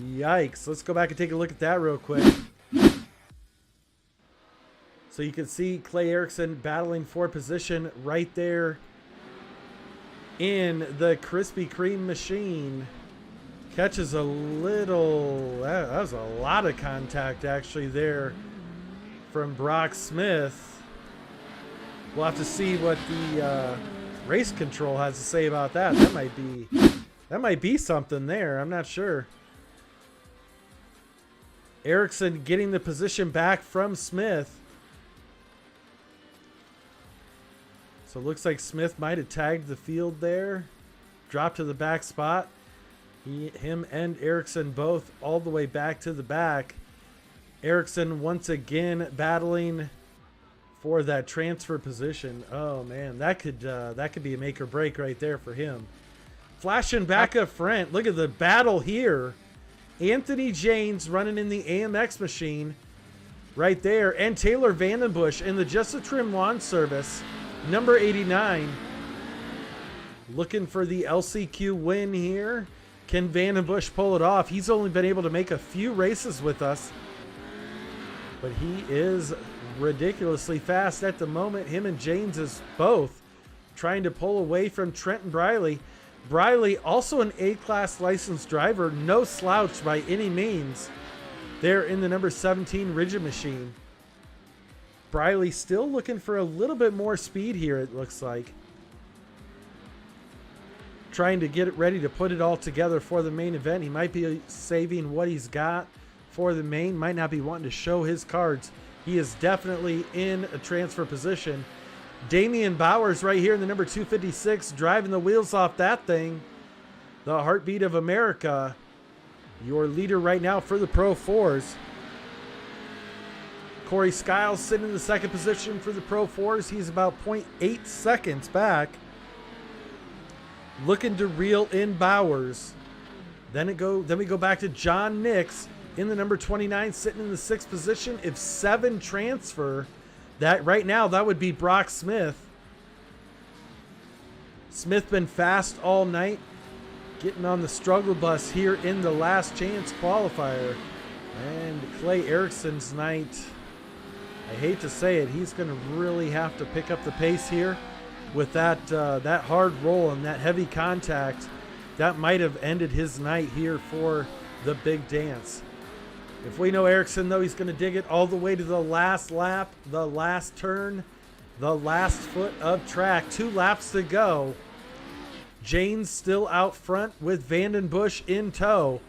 Yikes. Let's go back and take a look at that real quick. So you can see Clay Erickson battling for position right there in the Krispy Kreme machine. Catches a little, that was a lot of contact actually there from Brock Smith. We'll have to see what the race control has to say about that. That might be something there. I'm not sure. Erickson getting the position back from Smith. So it looks like Smith might have tagged the field there. Dropped to the back spot. Him and Erickson both all the way back to the back. Erickson once again battling for that transfer position. Oh man, that could be a make or break right there for him. Flashing back up front. Look at the battle here. Anthony James running in the AMX machine right there, and Taylor Vandenbush in the Just a Trim Lawn Service, number 89. Looking for the LCQ win here. Can Vandenbush pull it off? He's only been able to make a few races with us, but he is ridiculously fast at the moment. Him and James is both trying to pull away from Trenton Briley. Briley, also an A-class licensed driver, no slouch by any means. There in the number 17 rigid machine. Briley still looking for a little bit more speed here, it looks like. Trying to get it ready to put it all together for the main event. He might be saving what he's got for the main. Might not be wanting to show his cards. He is definitely in a transfer position. Damian Bowers right here in the number 256, driving the wheels off that thing. The heartbeat of America. Your leader right now for the Pro 4s. Corey Skiles sitting in the second position for the Pro 4s. He's about 0.8 seconds back. Looking to reel in Bowers. Then we go back to John Nix in the number 29, sitting in the 6th position. If 7 transfer, that right now that would be Brock Smith. Smith been fast all night, getting on the struggle bus here in the last chance qualifier. And Clay Erickson's night, I hate to say it, he's going to really have to pick up the pace here with that that hard roll and that heavy contact. That might have ended his night here for the big dance. If we know Erickson, though, he's going to dig it all the way to the last lap, the last turn, the last foot of track. 2 laps to go. Jane's still out front with Vandenbush in tow.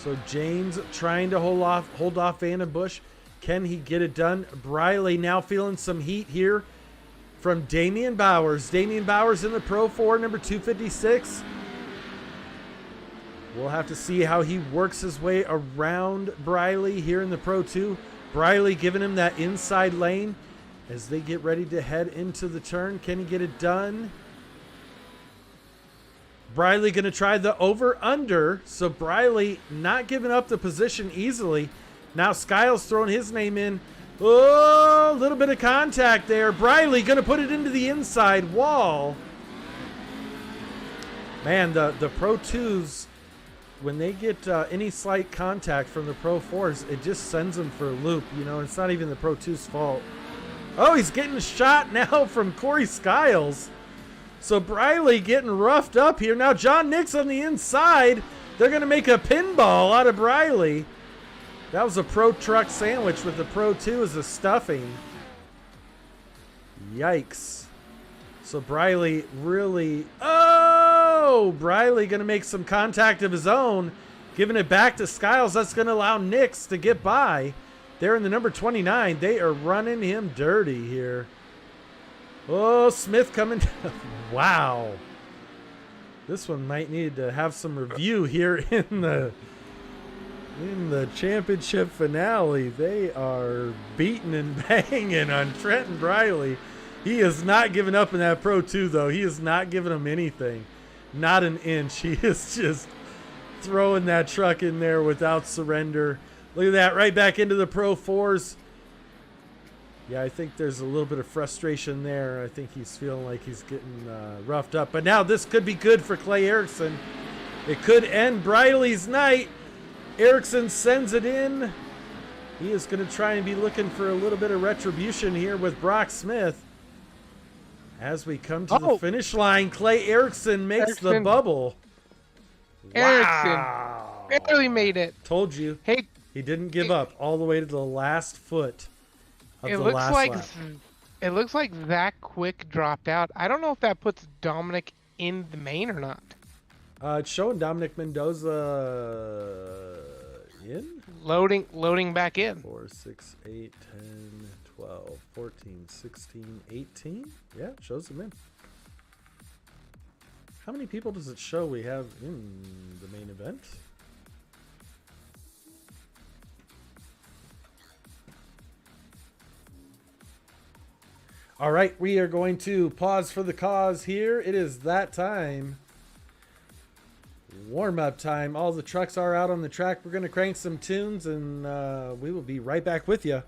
So James trying to hold off Vandenbush. Can he get it done? Briley now feeling some heat here from Damian Bowers. Damian Bowers in the Pro 4, number 256. We'll have to see how he works his way around Briley here in the Pro 2. Briley giving him that inside lane as they get ready to head into the turn. Can he get it done? Briley going to try the over-under. So Briley not giving up the position easily. Now Skiles throwing his name in. Oh, a little bit of contact there. Briley going to put it into the inside wall. Man, the Pro 2s, when they get any slight contact from the Pro 4s, it just sends them for a loop. You know, it's not even the Pro 2's fault. Oh, he's getting a shot now from Corey Skiles. So Briley getting roughed up here. Now John Nix on the inside. They're going to make a pinball out of Briley. That was a Pro Truck sandwich with the Pro 2 as a stuffing. Yikes. So Briley really... Oh! Briley going to make some contact of his own. Giving it back to Skiles. That's going to allow Nix to get by. They're in the number 29. They are running him dirty here. Oh, Smith coming down. Wow. This one might need to have some review here in the championship finale. They are beating and banging on Trenton Briley. He is not giving up in that Pro 2, though. He is not giving him anything. Not an inch. He is just throwing that truck in there without surrender. Look at that. Right back into the Pro 4s. Yeah, I think there's a little bit of frustration there. I think he's feeling like he's getting roughed up. But now this could be good for Clay Erickson. It could end Briley's night. Erickson sends it in. He is going to try and be looking for a little bit of retribution here with Brock Smith. As we come to the finish line, Clay Erickson makes the bubble. Wow. Erickson barely made it. Told you. Hey, he didn't give up all the way to the last foot. It looks like Zach Quick dropped out. I don't know if that puts Dominic in the main or not. It's showing Dominic Mendoza in. Loading back in. 4, 6, 8, 10, 12, 14, 16, 18. Yeah, it shows him in. How many people does it show we have in the main event? All right, we are going to pause for the cause here. It is that time. Warm-up time. All the trucks are out on the track. We're going to crank some tunes, and we will be right back with you.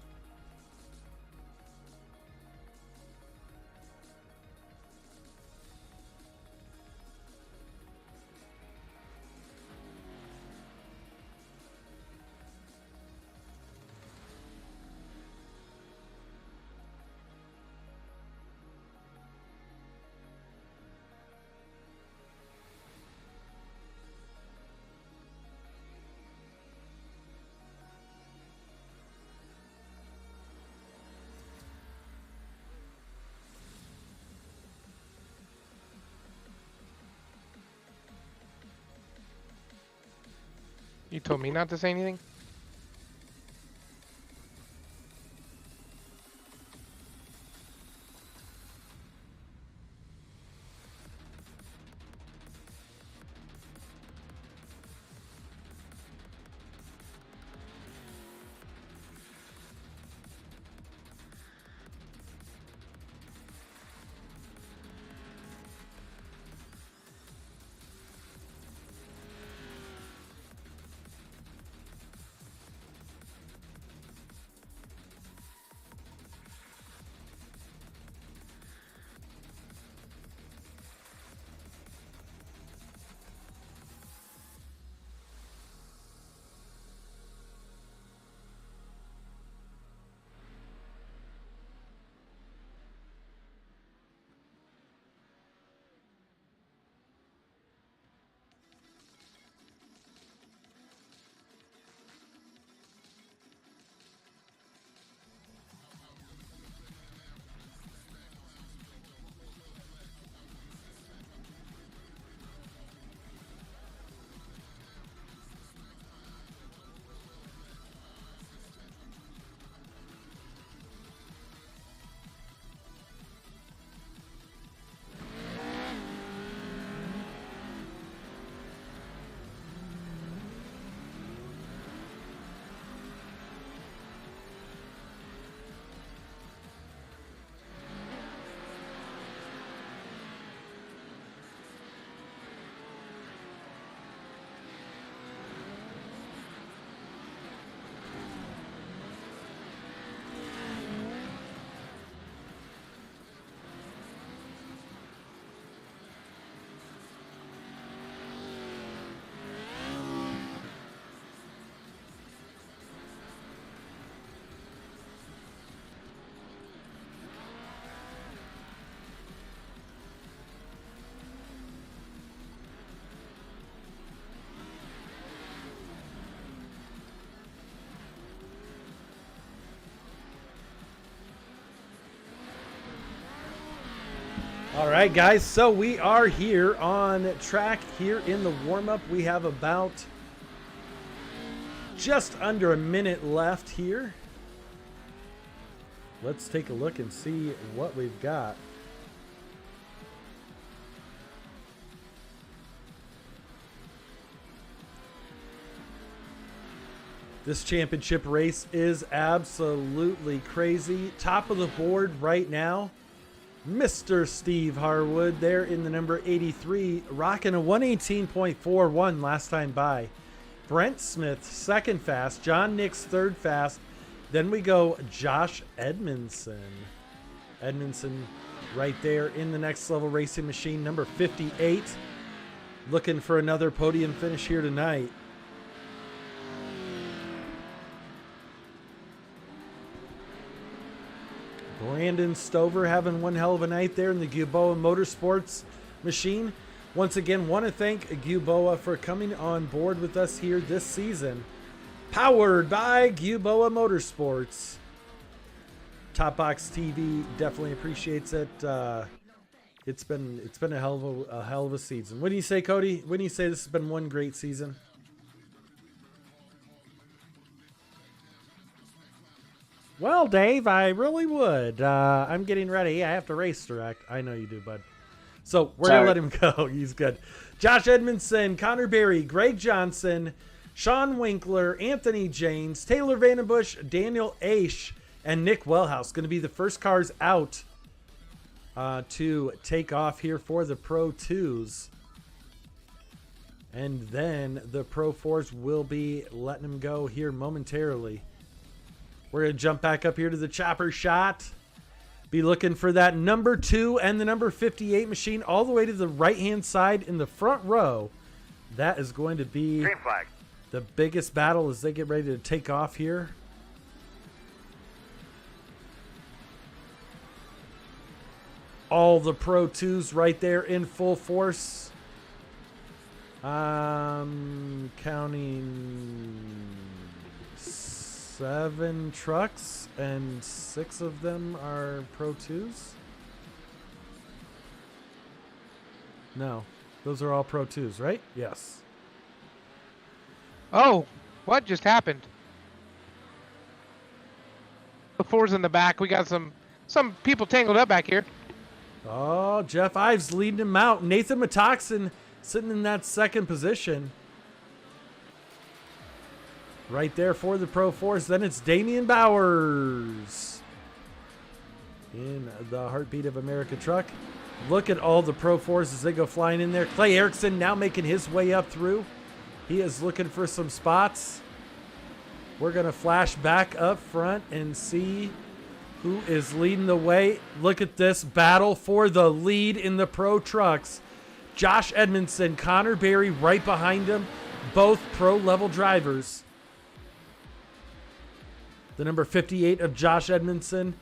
You told me not to say anything? All right, guys, so we are here on track here in the warm-up. We have about just under a minute left here. Let's take a look and see what we've got. This championship race is absolutely crazy. Top of the board right now, Mr. Steve Harwood there in the number 83, rocking a 118.41 last time by. Brent Smith, second fast. John Nix, third fast. Then we go Josh Edmondson. Edmondson right there in the next level racing machine, number 58. Looking for another podium finish here tonight. Brandon Stover having one hell of a night there in the Gilboa Motorsports machine. Once again, want to thank Gilboa for coming on board with us here this season. Powered by Gilboa Motorsports. Top Box TV definitely appreciates it. It's been a hell of a season. What do you say, Cody? Wouldn't you say this has been one great season? Well, Dave, I really would. I'm getting ready. I have to race direct. I know you do, bud. So we're going to let him go. He's good. Josh Edmondson, Connor Berry, Greg Johnson, Sean Winkler, Anthony James, Taylor Vandenbush, Daniel Aish, and Nick Wellhouse going to be the first cars out to take off here for the Pro 2s. And then the Pro 4s will be letting them go here momentarily. We're going to jump back up here to the chopper shot. Be looking for that number 2 and the number 58 machine all the way to the right-hand side in the front row. That is going to be Green flag. the biggest battle as they get ready to take off here. All the Pro 2s right there in full force. Counting 7 trucks and 6 of them are Pro 2s. No, those are all Pro 2s, right? Yes. Oh, what just happened? The 4's in the back. We got some people tangled up back here. Oh, Jeff Ives leading him out. Nathan Metoxen sitting in that second position. Right there for the Pro 4s. Then it's Damian Bowers in the Heartbeat of America truck. Look at all the Pro 4s as they go flying in there. Clay Erickson now making his way up through. He is looking for some spots. We're going to flash back up front and see who is leading the way. Look at this battle for the lead in the Pro trucks. Josh Edmondson, Connor Berry right behind him. Both Pro level drivers. The number 58 of Josh Edmondson.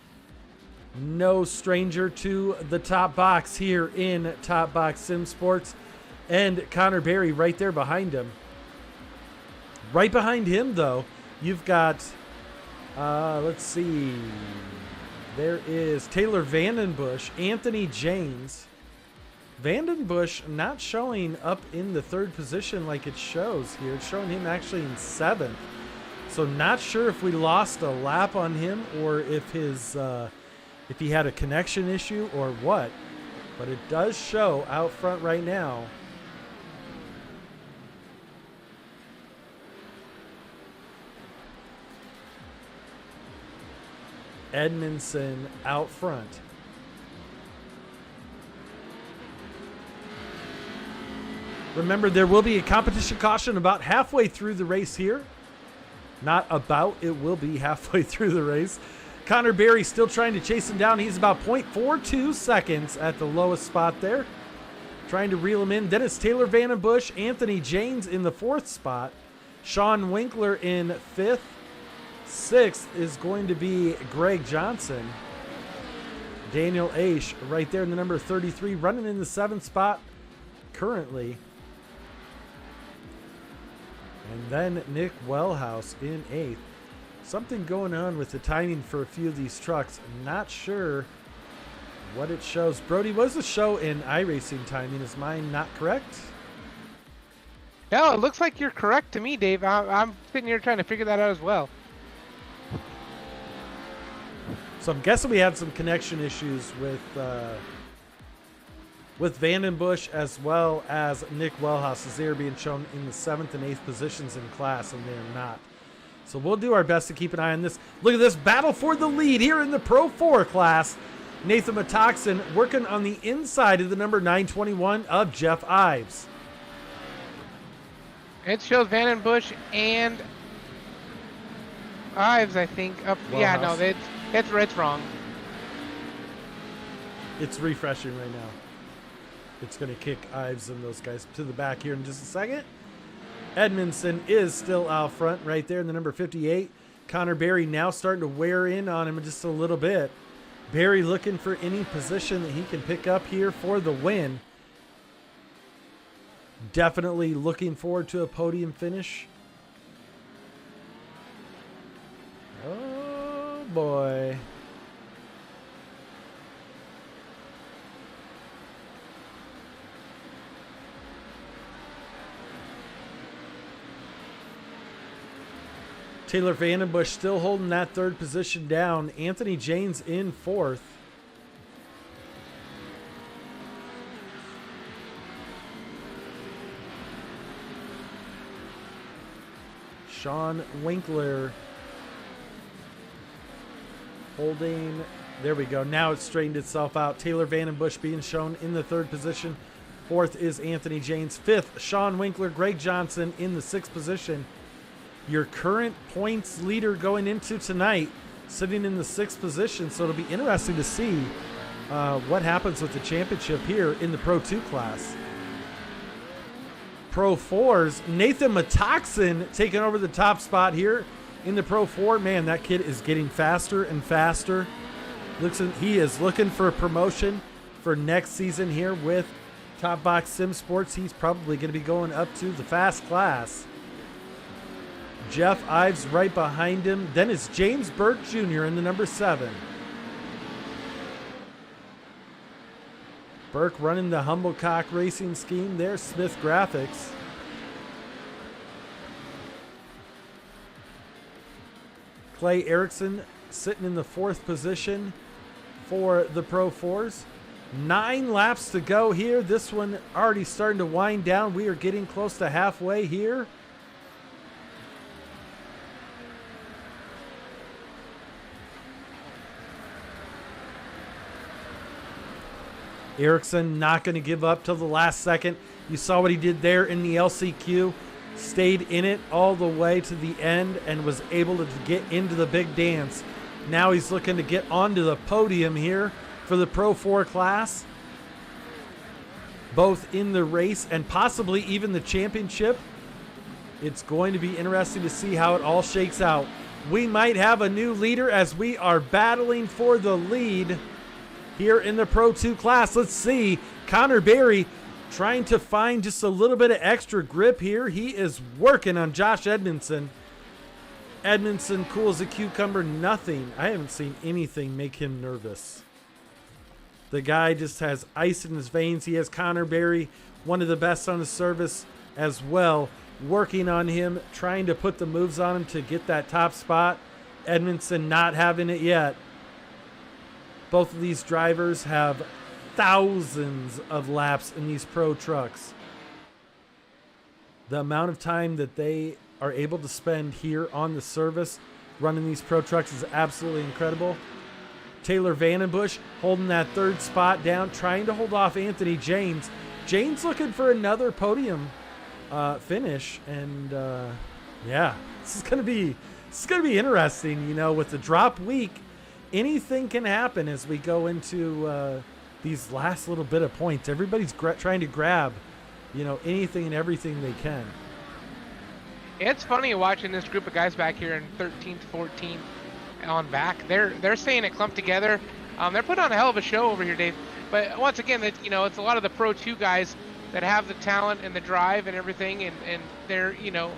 No stranger to the top box here in Top Box Sim Sports. And Connor Berry right there behind him. Right behind him, though, you've got, let's see. There is Taylor Vandenbush, Anthony James. Vandenbush not showing up in the third position like it shows here. It's showing him actually in 7th. So not sure if we lost a lap on him or if his if he had a connection issue or what. But it does show out front right now. Edmondson out front. Remember, there will be a competition caution about halfway through the race here. Not about, it will be halfway through the race. Connor Berry still trying to chase him down. He's about 0.42 seconds at the lowest spot there. Trying to reel him in. Then it's Taylor Vandenbush, Anthony James in the 4th spot. Sean Winkler in 5th. 6th is going to be Greg Johnson. Daniel Aish right there in the number 33, running in the 7th spot currently. And then Nick Wellhouse in 8th. Something going on with the timing for a few of these trucks. Not sure what it shows. Brody, what does the show in iRacing timing? Is mine not correct? No, it looks like you're correct to me, Dave. I'm sitting here trying to figure that out as well. So I'm guessing we had some connection issues with Vandenbush as well as Nick Wellhouse, as they are being shown in the 7th and 8th positions in class, and they're not. So we'll do our best to keep an eye on this. Look at this battle for the lead here in the Pro 4 class. Nathan Metoxen working on the inside of the number 921 of Jeff Ives. It shows Vandenbush and Ives, I think. Up. Yeah, no, it's wrong. It's refreshing right now. It's going to kick Ives and those guys to the back here in just a second. Edmondson is still out front right there in the number 58. Connor Berry now starting to wear in on him just a little bit. Berry looking for any position that he can pick up here for the win. Definitely looking forward to a podium finish. Oh, boy. Taylor Vandenbush still holding that 3rd position down. Anthony James in 4th. Sean Winkler holding. There we go. Now it's straightened itself out. Taylor Vandenbush being shown in the 3rd position. 4th is Anthony James. 5th, Sean Winkler. Greg Johnson in the 6th position. Your current points leader going into tonight, sitting in the 6th position. So it'll be interesting to see what happens with the championship here in the Pro 2 class. Pro 4s, Nathan Metoxen taking over the top spot here in the Pro 4. Man, that kid is getting faster and faster. He is looking for a promotion for next season here with Top Box Sim Sports. He's probably going to be going up to the fast class. Jeff Ives right behind him. Then it's James Burke Jr. in the number 7. Burke running the Humblecock racing scheme there. Smith Graphics. Clay Erickson sitting in the 4th position for the Pro 4s. 9 laps to go here. This one already starting to wind down. We are getting close to halfway here. Erickson not going to give up till the last second. You saw what he did there in the LCQ. Stayed in it all the way to the end and was able to get into the big dance. Now he's looking to get onto the podium here for the Pro 4 class. Both in the race and possibly even the championship. It's going to be interesting to see how it all shakes out. We might have a new leader as we are battling for the lead here in the Pro 2 class. Let's see. Connor Berry trying to find just a little bit of extra grip here. He is working on Josh Edmondson. Edmondson cool as a cucumber. Nothing. I haven't seen anything make him nervous. The guy just has ice in his veins. He has Connor Berry, one of the best on the service as well, working on him, trying to put the moves on him to get that top spot. Edmondson not having it yet. Both of these drivers have thousands of laps in these pro trucks. The amount of time that they are able to spend here on the service running these pro trucks is absolutely incredible. Taylor Vandenbush holding that 3rd spot down, trying to hold off Anthony James. James looking for another podium finish, and yeah, this is gonna be interesting. You know, with the drop week, anything can happen as we go into these last little bit of points. Everybody's trying to grab, you know, anything and everything they can. It's funny watching this group of guys back here in 13th, 14th on back. They're staying it clumped together. They're putting on a hell of a show over here, Dave. But once again, you know, it's a lot of the Pro 2 guys that have the talent and the drive and everything, and they're, you know,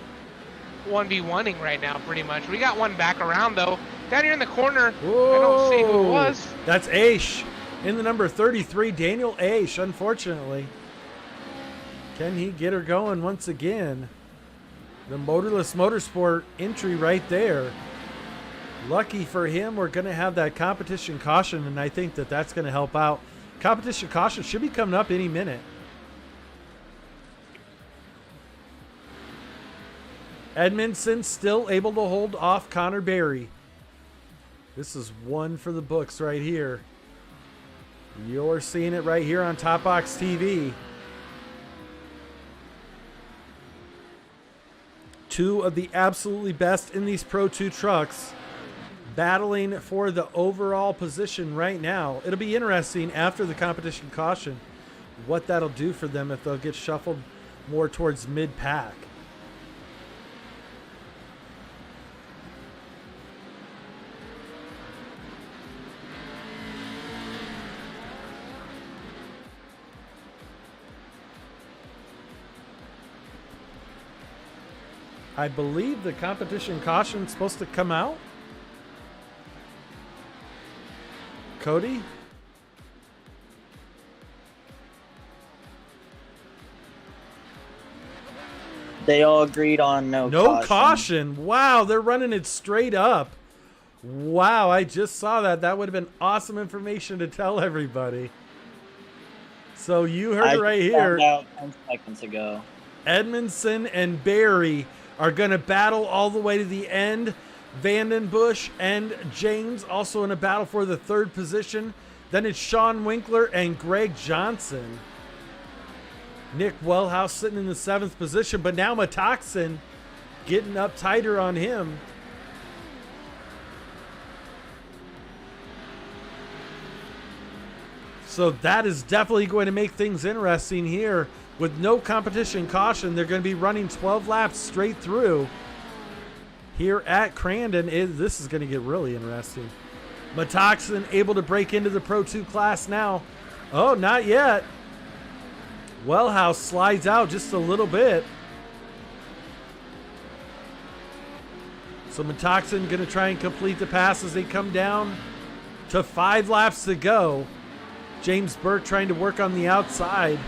1v1ing right now pretty much. We got one back around though. Down here in the corner, whoa. I don't see who it was. That's Aish. in the number 33, Daniel Aish, unfortunately. Can he get her going once again? The Motorless Motorsport entry right there. Lucky for him, we're going to have that competition caution, and I think that that's going to help out. Competition caution should be coming up any minute. Edmondson still able to hold off Connor Berry. This is one for the books right here. You're seeing it right here on Top Box TV. Two of the absolutely best in these Pro 2 trucks battling for the overall position right now. It'll be interesting after the competition caution what that'll do for them if they'll get shuffled more towards mid-pack. I believe the competition caution is supposed to come out. Cody? They all agreed on no caution. Wow, they're running it straight up. Wow, I just saw that. That would have been awesome information to tell everybody. So you heard it right here. Found out 10 seconds ago. Edmondson and Barry are going to battle all the way to the end. Vandenbush and James also in a battle for the third position. Then it's Sean Winkler and Greg Johnson. Nick Wellhouse sitting in the 7th position, but now Matoxin getting up tighter on him. So that is definitely going to make things interesting here. With no competition caution, they're going to be running 12 laps straight through here at Crandon. This is going to get really interesting. Matoxin able to break into the Pro 2 class now. Oh, not yet. Wellhouse slides out just a little bit. So Matoxin going to try and complete the pass as they come down to 5 laps to go. James Burke trying to work on the outside.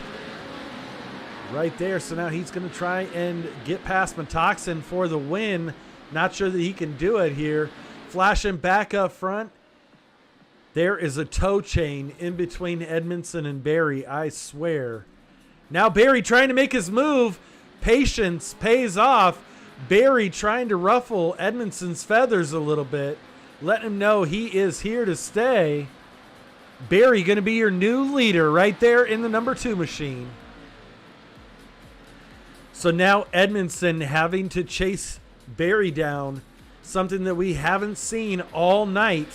Right there. So now he's going to try and get past Matoxin for the win. Not sure that he can do it here. Flashing back up front. There is a tow chain in between Edmondson and Barry, I swear. Now Barry trying to make his move. Patience pays off. Barry trying to ruffle Edmondson's feathers a little bit. Let him know he is here to stay. Barry going to be your new leader right there in the number 2 machine. So now Edmondson having to chase Barry down. Something that we haven't seen all night.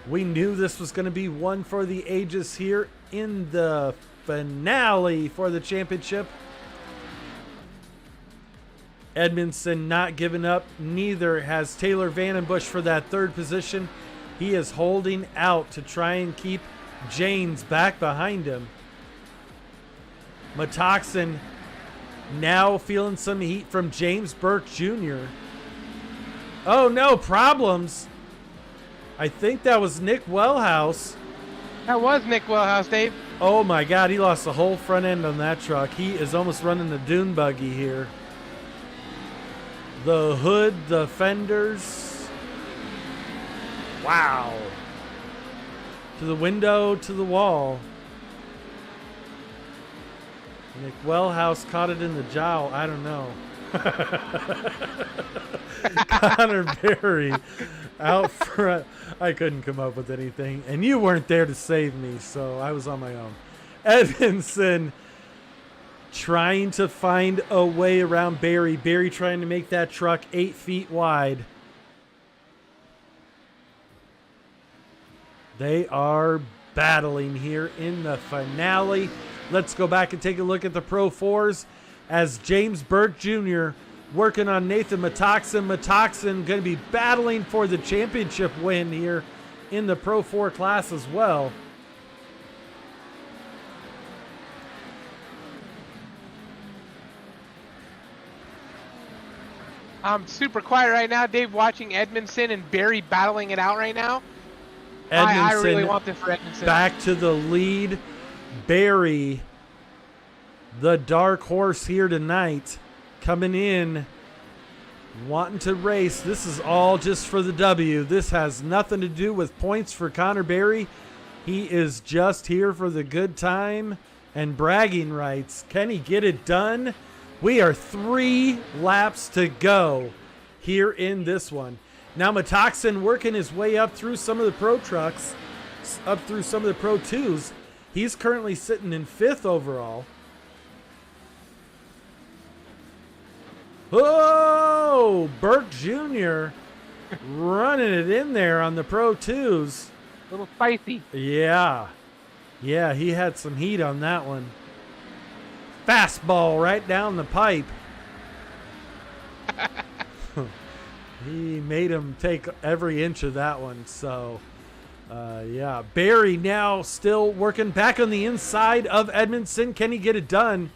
We knew this was going to be one for the ages here in the finale for the championship. Edmondson not giving up. Neither has Taylor Vandenbush for that 3rd position. He is holding out to try and keep James back behind him. Matoxin now feeling some heat from James Burke Jr. Oh no, problems. I think that was Nick Wellhouse. That was Nick Wellhouse, Dave. Oh my God, he lost the whole front end on that truck. He is almost running the dune buggy here. The hood, the fenders. Wow. To the window, to the wall. Nick Wellhouse caught it in the jowl. I don't know. Connor Berry out front. I couldn't come up with anything. And you weren't there to save me, so I was on my own. Edmondson trying to find a way around Barry. Barry trying to make that truck 8 feet wide. They are battling here in the finale. Let's go back and take a look at the Pro 4s as James Burke Jr. working on Nathan Matoxin. Matoxin going to be battling for the championship win here in the Pro 4 class as well. I'm super quiet right now, Dave, watching Edmondson and Barry battling it out right now. I Edmondson really want this for Edmondson. back to the lead. Barry, the dark horse here tonight, coming in, wanting to race. This is all just for the W. This has nothing to do with points for Connor Barry. He is just here for the good time and bragging rights. Can he get it done? We are 3 laps to go here in this one. Now Metoxen working his way up through some of the Pro trucks, up through some of the Pro 2s. He's currently sitting in 5th overall. Oh, Burke Jr. running it in there on the Pro 2s. A little spicy. Yeah. Yeah, he had some heat on that one. Fastball right down the pipe. He made him take every inch of that one. So, yeah. Barry now still working back on the inside of Edmondson. Can he get it done?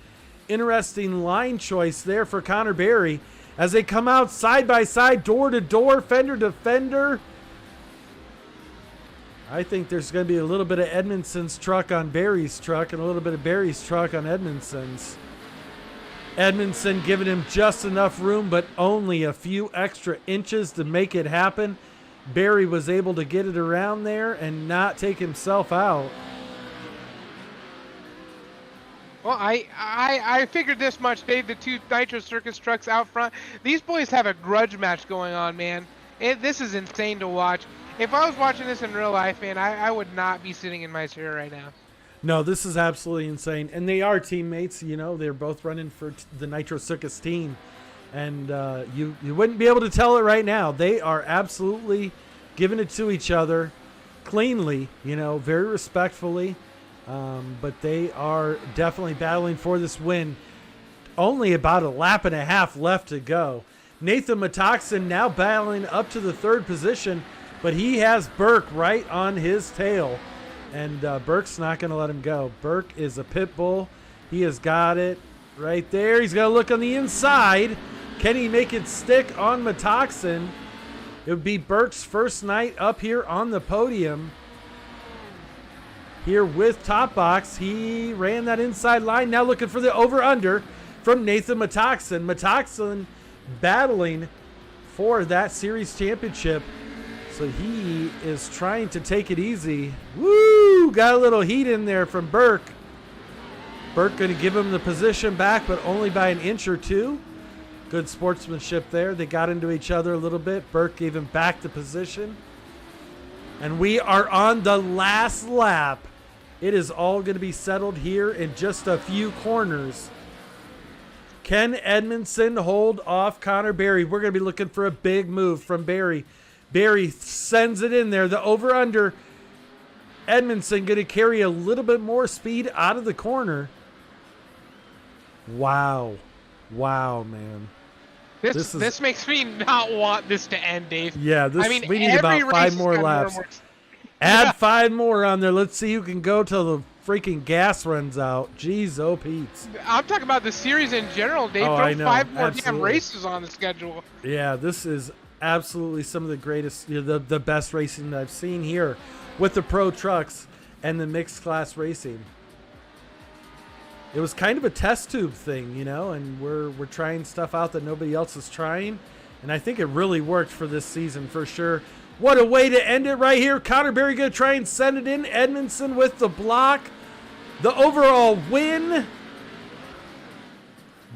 Interesting line choice there for Connor Barry as they come out side by side, door to door, fender to fender. I think there's going to be a little bit of Edmondson's truck on Barry's truck and a little bit of Barry's truck on Edmondson's. Edmondson giving him just enough room, but only a few extra inches to make it happen. Barry was able to get it around there and not take himself out. Well, I figured this much, Dave. The 2 Nitro Circus trucks out front. These boys have a grudge match going on, man. This is insane to watch. If I was watching this in real life, man, I would not be sitting in my chair right now. No, this is absolutely insane. And they are teammates, you know. They're both running for the Nitro Circus team. And you wouldn't be able to tell it right now. They are absolutely giving it to each other cleanly, you know, very respectfully. But they are definitely battling for this win. Only about a lap and a half left to go. Nathan Metoxen now battling up to the 3rd position, but he has Burke right on his tail. And Burke's not going to let him go. Burke is a pit bull. He has got it right there. He's got to look on the inside. Can he make it stick on Metoxen? It would be Burke's first night up here on the podium. Here with Top Box, he ran that inside line. Now looking for the over-under from Nathan Metoxen. Metoxen battling for that series championship. So he is trying to take it easy. Woo! Got a little heat in there from Burke. Burke going to give him the position back, but only by an inch or 2. Good sportsmanship there. They got into each other a little bit. Burke gave him back the position. And we are on the last lap. It is all going to be settled here in just a few corners. Can Edmondson hold off Connor Barry? We're going to be looking for a big move from Barry. Barry sends it in there. The over-under. Edmondson going to carry a little bit more speed out of the corner. Wow. Wow, man. This makes me not want this to end, Dave. Yeah, we need about 5 more laps. Add 5 more on there. Let's see who can go till the freaking gas runs out. Jeez, oh Pete's. I'm talking about the series in general, Dave. Oh, Throw I know. 5 more Absolutely. damn races on the schedule. Yeah, this is absolutely some of the greatest, the best racing that I've seen here with the Pro trucks and the mixed class racing. It was kind of a test tube thing, you know, and we're trying stuff out that nobody else is trying, and I think it really worked for this season for sure. What a way to end it right here. Connor Barry going to try and send it in. Edmondson with the block. The overall win.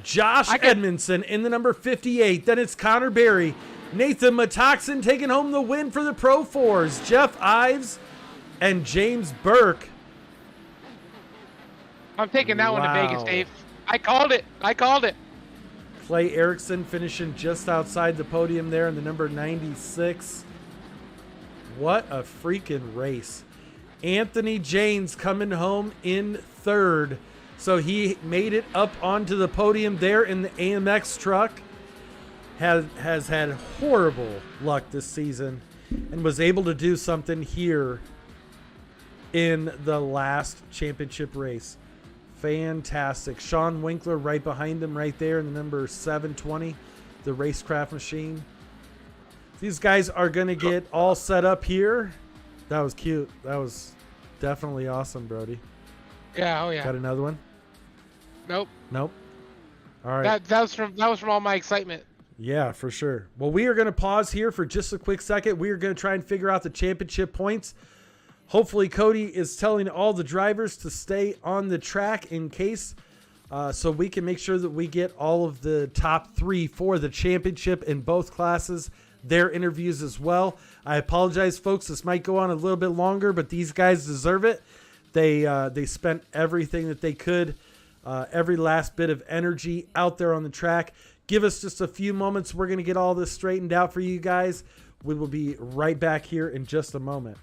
Josh Edmondson in the number 58. Then it's Connor Barry. Nathan Metoxen taking home the win for the Pro 4s. Jeff Ives and James Burke. I'm taking that one to Wow. Vegas, Dave. I called it. Clay Erickson finishing just outside the podium there in the number 96. What a freaking race. Anthony Janes coming home in 3rd. So he made it up onto the podium there in the AMX truck. Has had horrible luck this season and was able to do something here in the last championship race. Fantastic. Sean Winkler right behind him right there in the number 720, the Racecraft machine. These guys are going to get all set up here That was cute. That was definitely awesome, Brody. Yeah. Oh yeah. Got another one? Nope. Nope. All right. That was from all my excitement. Yeah, for sure. Well, we are going to pause here for just a quick second. We are going to try and figure out the championship points. Hopefully, Cody is telling all the drivers to stay on the track in case, so we can make sure that we get all of the top 3 for the championship in both classes, their interviews as well. I apologize, folks. This might go on a little bit longer, but these guys deserve it. They spent everything that they could, every last bit of energy out there on the track. Give us just a few moments. We're going to get all this straightened out for you guys. We will be right back here in just a moment.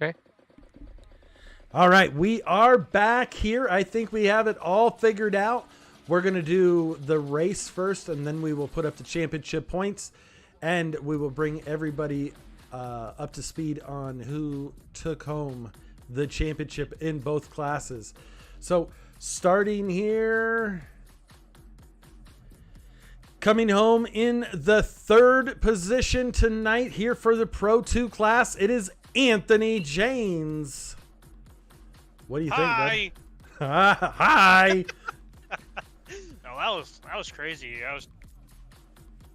Okay. All right, we are back here. I think we have it all figured out. We're going to do the race first, and then we will put up the championship points, and we will bring everybody up to speed on who took home the championship in both classes. So starting here, coming home in the 3rd position tonight here for the Pro 2 class, it is Anthony James. What do you think, bud? Hi. No, that was crazy. I was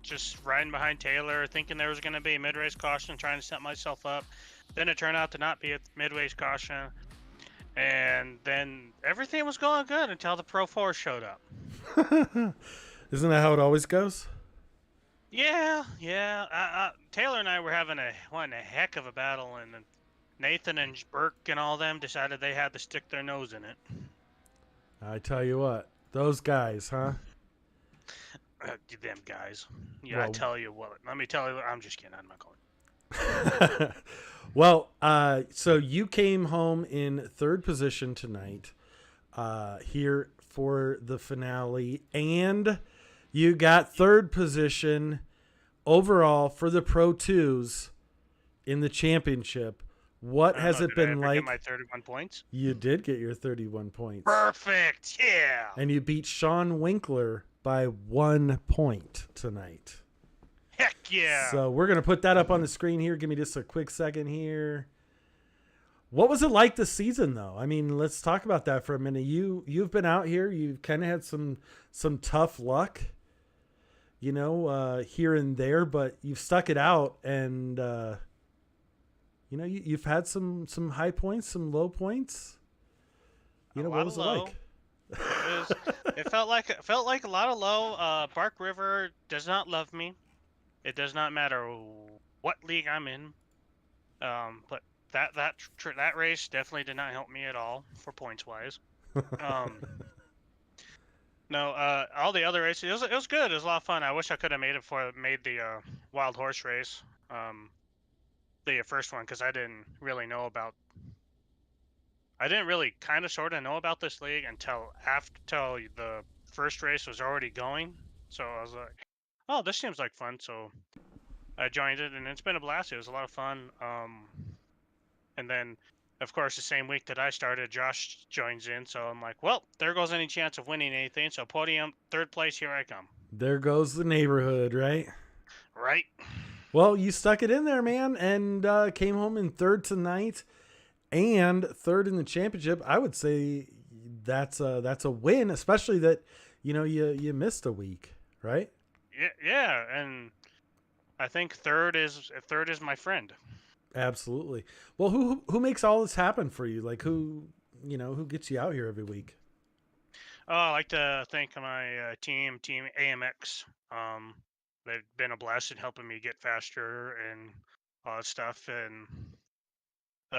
just riding behind Taylor, thinking there was going to be a mid-race caution, trying to set myself up. Then it turned out to not be a mid-race caution. And then everything was going good until the Pro 4 showed up. Isn't that how it always goes? Yeah. Taylor and I were having a heck of a battle, and Nathan and Burke and all them decided they had to stick their nose in it. I tell you what, those guys, huh? Them guys. Yeah, Well, I tell you what. Let me tell you. I'm just kidding. I'm not going. Well, so you came home in 3rd position tonight. here for the finale. And you got third position overall for the Pro 2s in the championship. What has it been like? Get my 31 points. You did get your 31 points. Perfect. Yeah. And you beat Sean Winkler by 1 point tonight. Heck yeah. So we're going to put that up on the screen here. Give me just a quick second here. What was it like this season, though? I mean, let's talk about that for a minute. You've been out here. You've kind of had some tough luck, here and there, but you've stuck it out, and you've had some high points, some low points. What was it like? It felt like a lot of low. Bark River does not love me. It does not matter what league I'm in. But that race definitely did not help me at all for points wise. No, all the other races it was good. It was a lot of fun. I wish I could have made the wild horse race, the first one, because I didn't really kind of sort of know about this league until the first race was already going. So I was like, oh, this seems like fun. So I joined it, and it's been a blast. It was a lot of fun. And then, of course, the same week that I started, Josh joins in. So I'm like, well, there goes any chance of winning anything. So podium, third place, here I come. There goes the neighborhood, right? Right. Well, you stuck it in there, man, and came home in third tonight and third in the championship. I would say that's a win, especially that, you missed a week, right? Yeah, and I think third is my friend. Absolutely. Well, who makes all this happen for you? Like who gets you out here every week? Oh, I like to thank my team AMX. They've been a blast in helping me get faster and all that stuff, and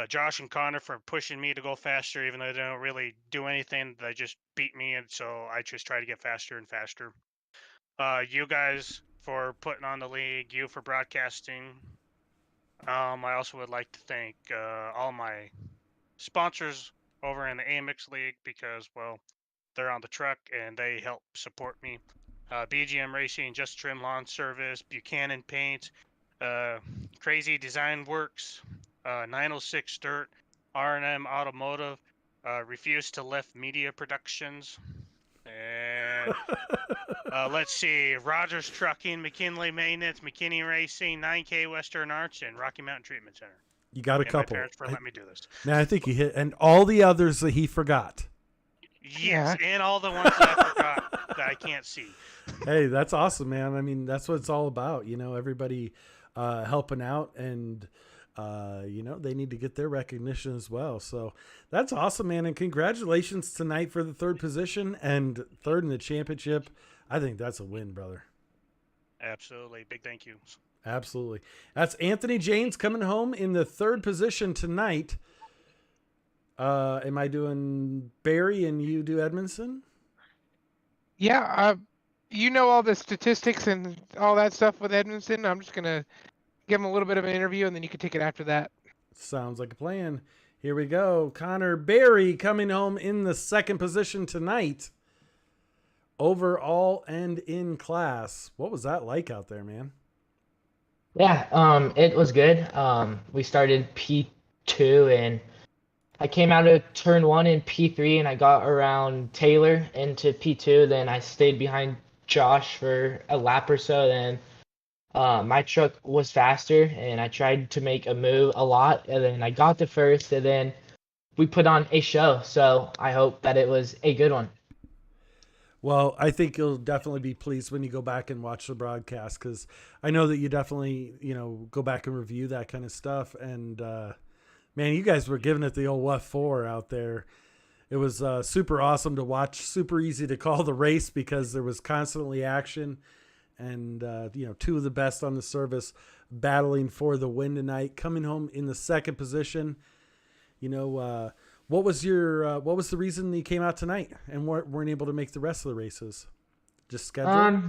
Josh and Connor for pushing me to go faster, even though they don't really do anything. They just beat me, and so I just try to get faster and faster. You guys for putting on the league, you for broadcasting. I also would like to thank all my sponsors over in the AMX League because, well, they're on the truck and they help support me. BGM Racing, Just Trim Lawn Service, Buchanan Paint, Crazy Design Works, 906 Dirt, R&M Automotive, Refuse to Lift Media Productions, and let's see, Rogers Trucking, McKinley Maintenance, McKinney Racing, 9K Western Arts, and Rocky Mountain Treatment Center. You got a couple. My parents for letting me do this. Now I think you hit, and all the others that he forgot. Yes, and all the ones that I forgot that I can't see. Hey, that's awesome, man. I mean, that's what it's all about. Everybody helping out, and they need to get their recognition as well. So that's awesome, man. And congratulations tonight for the third position and third in the championship. I think that's a win, brother. Absolutely. Big thank you. Absolutely. That's Anthony James coming home in the third position tonight. Am I doing Barry and you do Edmondson? Yeah, all the statistics and all that stuff with Edmondson. I'm just going to give him a little bit of an interview, and then you can take it after that. Sounds like a plan. Here we go. Connor Barry coming home in the second position tonight. Overall and in class. What was that like out there, man? Yeah, it was good. We started P2 and I came out of turn 1 in P3 and I got around Taylor into P2. Then I stayed behind Josh for a lap or so. Then my truck was faster and I tried to make a move a lot. And then I got to first and then we put on a show. So I hope that it was a good one. Well, I think you'll definitely be pleased when you go back and watch the broadcast because I know that you definitely, go back and review that kind of stuff. And, man, you guys were giving it the old F4 out there. It was super awesome to watch, super easy to call the race because there was constantly action. And, two of the best on the service battling for the win tonight, coming home in the second position. What was the reason you came out tonight and weren't able to make the rest of the races? Just schedule?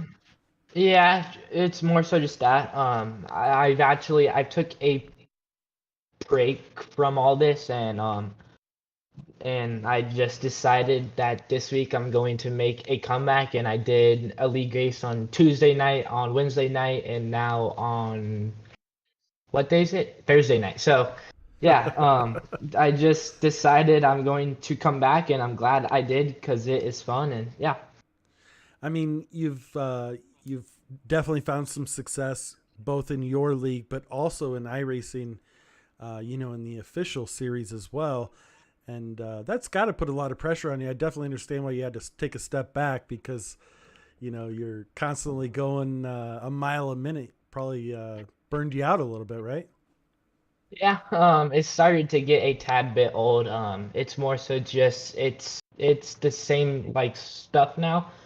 Yeah, it's more so just that. I took a break from all this and and I just decided that this week I'm going to make a comeback, and I did a league race on Tuesday night, on Wednesday night, and now on what day is it? Thursday night. So, yeah, I just decided I'm going to come back, and I'm glad I did because it is fun, and yeah. I mean, you've definitely found some success both in your league, but also in iRacing, in the official series as well. And that's got to put a lot of pressure on you. I definitely understand why you had to take a step back because, you're constantly going a mile a minute. Probably burned you out a little bit, right? Yeah, it started to get a tad bit old. It's more so just it's the same like stuff now.